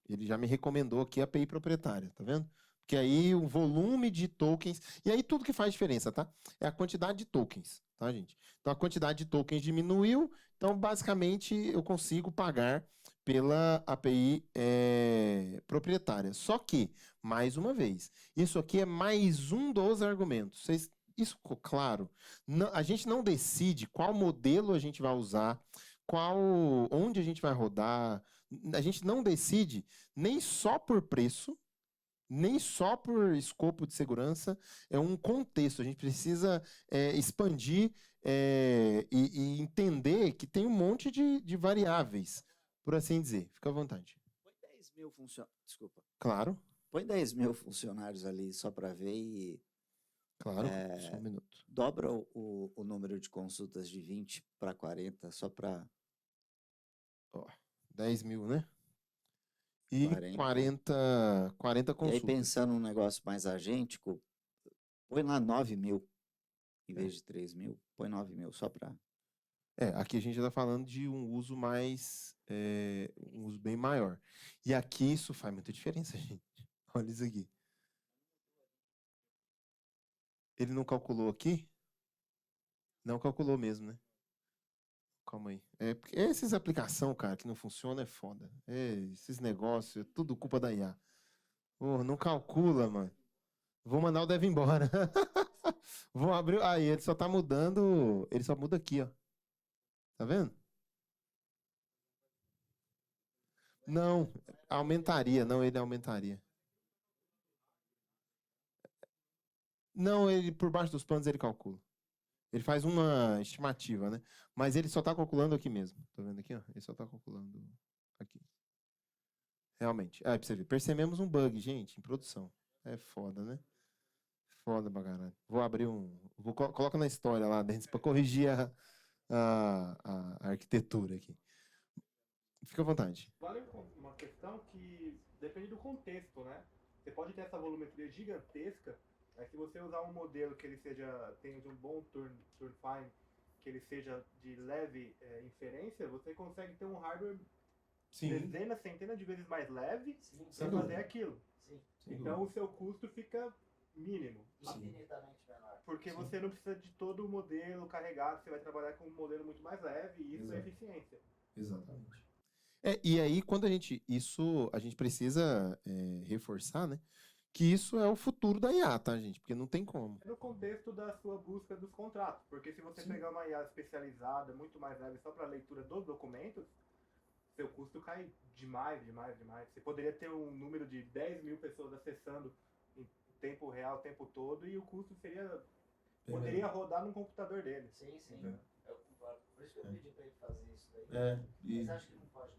ele já me recomendou aqui a API proprietária, tá vendo? Porque aí o volume de tokens, e aí tudo que faz diferença, tá? É a quantidade de tokens, tá, gente? Então a quantidade de tokens diminuiu, então basicamente eu consigo pagar pela API proprietária. Só que, mais uma vez, isso aqui é mais um dos argumentos. Isso ficou claro? A gente não decide qual modelo a gente vai usar, onde a gente vai rodar. A gente não decide nem só por preço, nem só por escopo de segurança, é um contexto. A gente precisa expandir e entender que tem um monte de variáveis, por assim dizer. Fica à vontade. Põe 10 mil funcionários. Desculpa. Claro. Põe 10 mil funcionários ali só para ver e. Claro, só um minuto. Dobra o número de consultas de 20 para 40, só para. 10 mil, né? E 40 consultas. E aí, pensando num negócio mais agêntico, põe lá 9 mil. Em vez de 3 mil, põe 9 mil, só para. Aqui a gente está falando de um uso um uso bem maior. E aqui isso faz muita diferença, gente. Olha isso aqui. Ele não calculou aqui? Não calculou mesmo, né? Calma aí. Porque essas aplicações, cara, que não funcionam é foda. Esses negócios, é tudo culpa da IA. Porra, não calcula, mano. Vou mandar o dev embora. Vou abrir. Aí, ele só tá mudando. Ele só muda aqui, ó. Tá vendo? Não, aumentaria. Não, ele aumentaria. Não, ele por baixo dos panos ele calcula. Ele faz uma estimativa, né? Mas ele só tá calculando aqui mesmo. Tá vendo aqui, ó? Ele só tá calculando aqui. Realmente. Pra você ver. Percebemos um bug, gente, em produção. É foda, né? Foda pra caralho. Vou abrir coloca na história lá dentro pra corrigir a arquitetura aqui. Fica à vontade. Vale uma questão que depende do contexto, né? Você pode ter essa volumetria gigantesca, mas se você usar um modelo que ele tenha um bom turn time, que ele seja de leve inferência, você consegue ter um hardware dezenas, centenas de vezes mais leve para fazer aquilo. Então o seu custo fica mínimo. Infinitamente menor. Porque você não precisa de todo o modelo carregado, você vai trabalhar com um modelo muito mais leve e isso é eficiência. Exatamente. E aí, quando a gente precisa reforçar, né? Que isso é o futuro da IA, tá, gente? Porque não tem como. É no contexto da sua busca dos contratos. Porque se você pegar uma IA especializada, muito mais leve, só para leitura dos documentos, seu custo cai demais. Você poderia ter um número de 10 mil pessoas acessando em tempo real, o tempo todo, e o custo poderia rodar no computador dele. Sim. Por isso que eu pedi para ele fazer isso daí. Mas acho que não pode.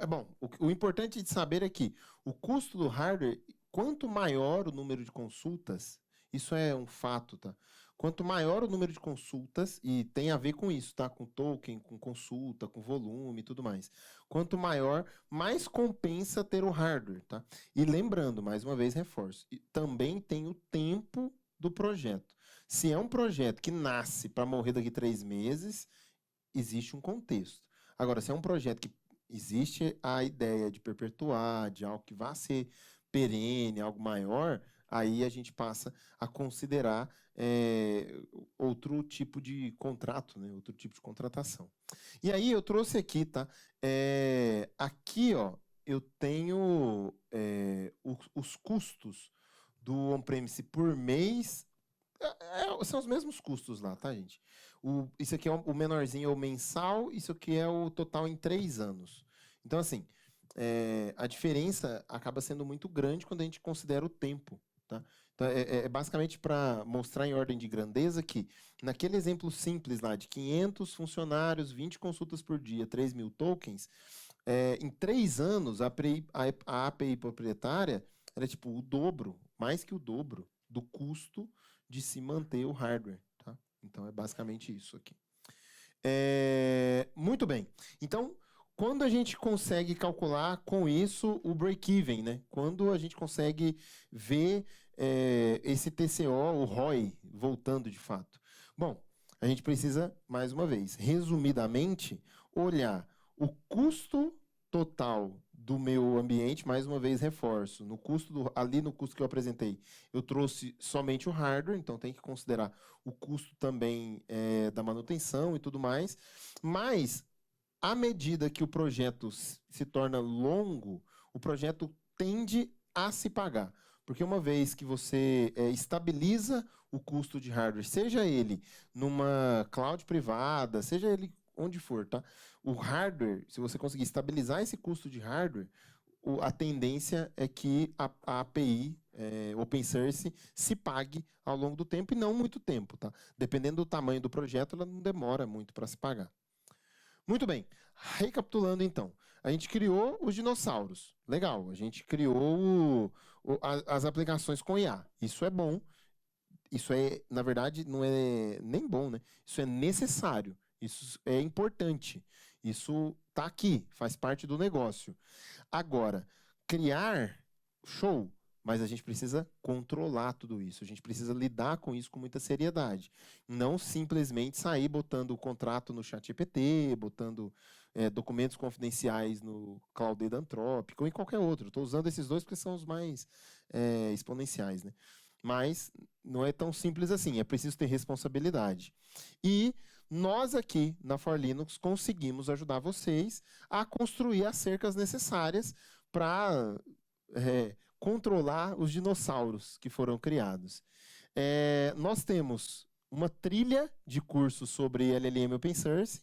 Bom, o importante de saber é que o custo do hardware, quanto maior o número de consultas, isso é um fato, tá? Quanto maior o número de consultas, e tem a ver com isso, tá? Com token, com consulta, com volume e tudo mais. Quanto maior, mais compensa ter o hardware, tá? E lembrando, mais uma vez, reforço, também tem o tempo do projeto. Se é um projeto que nasce para morrer daqui 3 meses, existe um contexto. Agora, se é um projeto que existe a ideia de perpetuar, de algo que vá ser perene, algo maior, aí a gente passa a considerar outro tipo de contrato, né? Outro tipo de contratação. E aí eu trouxe aqui, tá? Aqui, ó, eu tenho os custos do on-premise por mês, são os mesmos custos lá, tá, gente? Isso aqui é o menorzinho, é o mensal, isso aqui é o total em 3 anos. Então, assim, a diferença acaba sendo muito grande quando a gente considera o tempo, tá? Então, basicamente para mostrar em ordem de grandeza que, naquele exemplo simples lá, de 500 funcionários, 20 consultas por dia, 3.000 tokens, em 3 anos, a API proprietária era tipo o dobro, mais que o dobro, do custo de se manter o hardware, tá? Então, é basicamente isso aqui. Muito bem. Então, quando a gente consegue calcular com isso o break-even, né? Quando a gente consegue ver esse TCO, o ROI, voltando de fato. Bom, a gente precisa, mais uma vez, resumidamente, olhar o custo total do meu ambiente, mais uma vez reforço, ali no custo que eu apresentei, eu trouxe somente o hardware, então tem que considerar o custo também da manutenção e tudo mais, mas à medida que o projeto se torna longo, o projeto tende a se pagar. Porque uma vez que você estabiliza o custo de hardware, seja ele numa cloud privada, seja ele onde for, tá? O hardware, se você conseguir estabilizar esse custo de hardware, a tendência é que a API open source se pague ao longo do tempo e não muito tempo, tá? Dependendo do tamanho do projeto, ela não demora muito para se pagar. Muito bem, recapitulando então, a gente criou os dinossauros, legal, a gente criou as aplicações com IA, isso é bom, isso na verdade, não é nem bom, né? Isso é necessário, isso é importante, isso está aqui, faz parte do negócio. Agora, criar, show, mas a gente precisa controlar tudo isso, a gente precisa lidar com isso com muita seriedade. Não simplesmente sair botando o contrato no ChatGPT, botando documentos confidenciais no Cloud da Anthropic ou em qualquer outro. Estou usando esses dois porque são os mais exponenciais, né? Mas não é tão simples assim, é preciso ter responsabilidade. E nós aqui na For Linux conseguimos ajudar vocês a construir as cercas necessárias para controlar os dinossauros que foram criados. Nós temos uma trilha de cursos sobre LLM Open Source.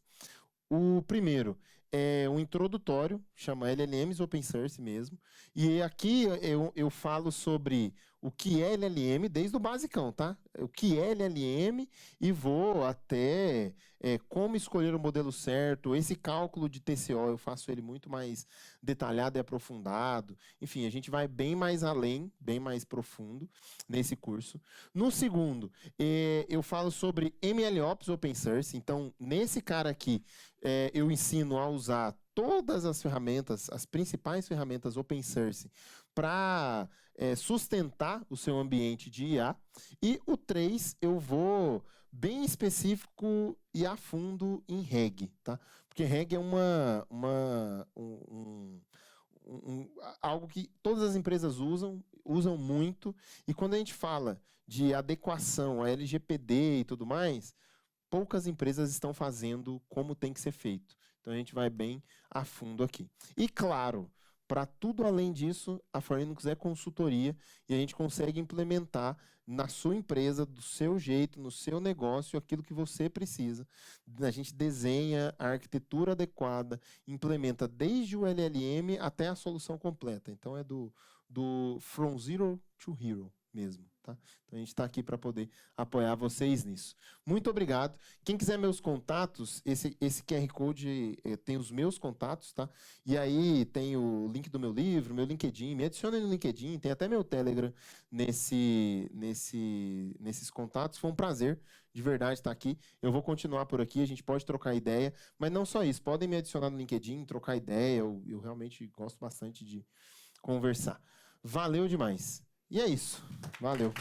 O primeiro é um introdutório, chama LLMs Open Source mesmo. E aqui eu falo sobre o que é LLM, desde o basicão, tá? O que é LLM e vou até como escolher o modelo certo. Esse cálculo de TCO eu faço ele muito mais detalhado e aprofundado. Enfim, a gente vai bem mais além, bem mais profundo nesse curso. No segundo, eu falo sobre MLOps Open Source. Então, nesse cara aqui, eu ensino a usar todas as ferramentas, as principais ferramentas open source para sustentar o seu ambiente de IA. E o 3, eu vou bem específico e a fundo em RAG, tá? Porque RAG é algo que todas as empresas usam muito, e quando a gente fala de adequação a LGPD e tudo mais, poucas empresas estão fazendo como tem que ser feito. Então a gente vai bem a fundo aqui. E claro, para tudo além disso, a For Linux é consultoria e a gente consegue implementar na sua empresa, do seu jeito, no seu negócio, aquilo que você precisa. A gente desenha a arquitetura adequada, implementa desde o LLM até a solução completa. Então é do From Zero to Hero mesmo. Tá? Então a gente está aqui para poder apoiar vocês nisso. Muito obrigado. Quem quiser meus contatos, esse QR Code tem os meus contatos, tá? E aí tem o link do meu livro, meu LinkedIn, me adicione no LinkedIn, tem até meu Telegram nesses contatos. Foi um prazer, de verdade, estar aqui. Eu vou continuar por aqui, a gente pode trocar ideia, mas não só isso, podem me adicionar no LinkedIn, trocar ideia, eu realmente gosto bastante de conversar. Valeu demais. E é isso. Valeu.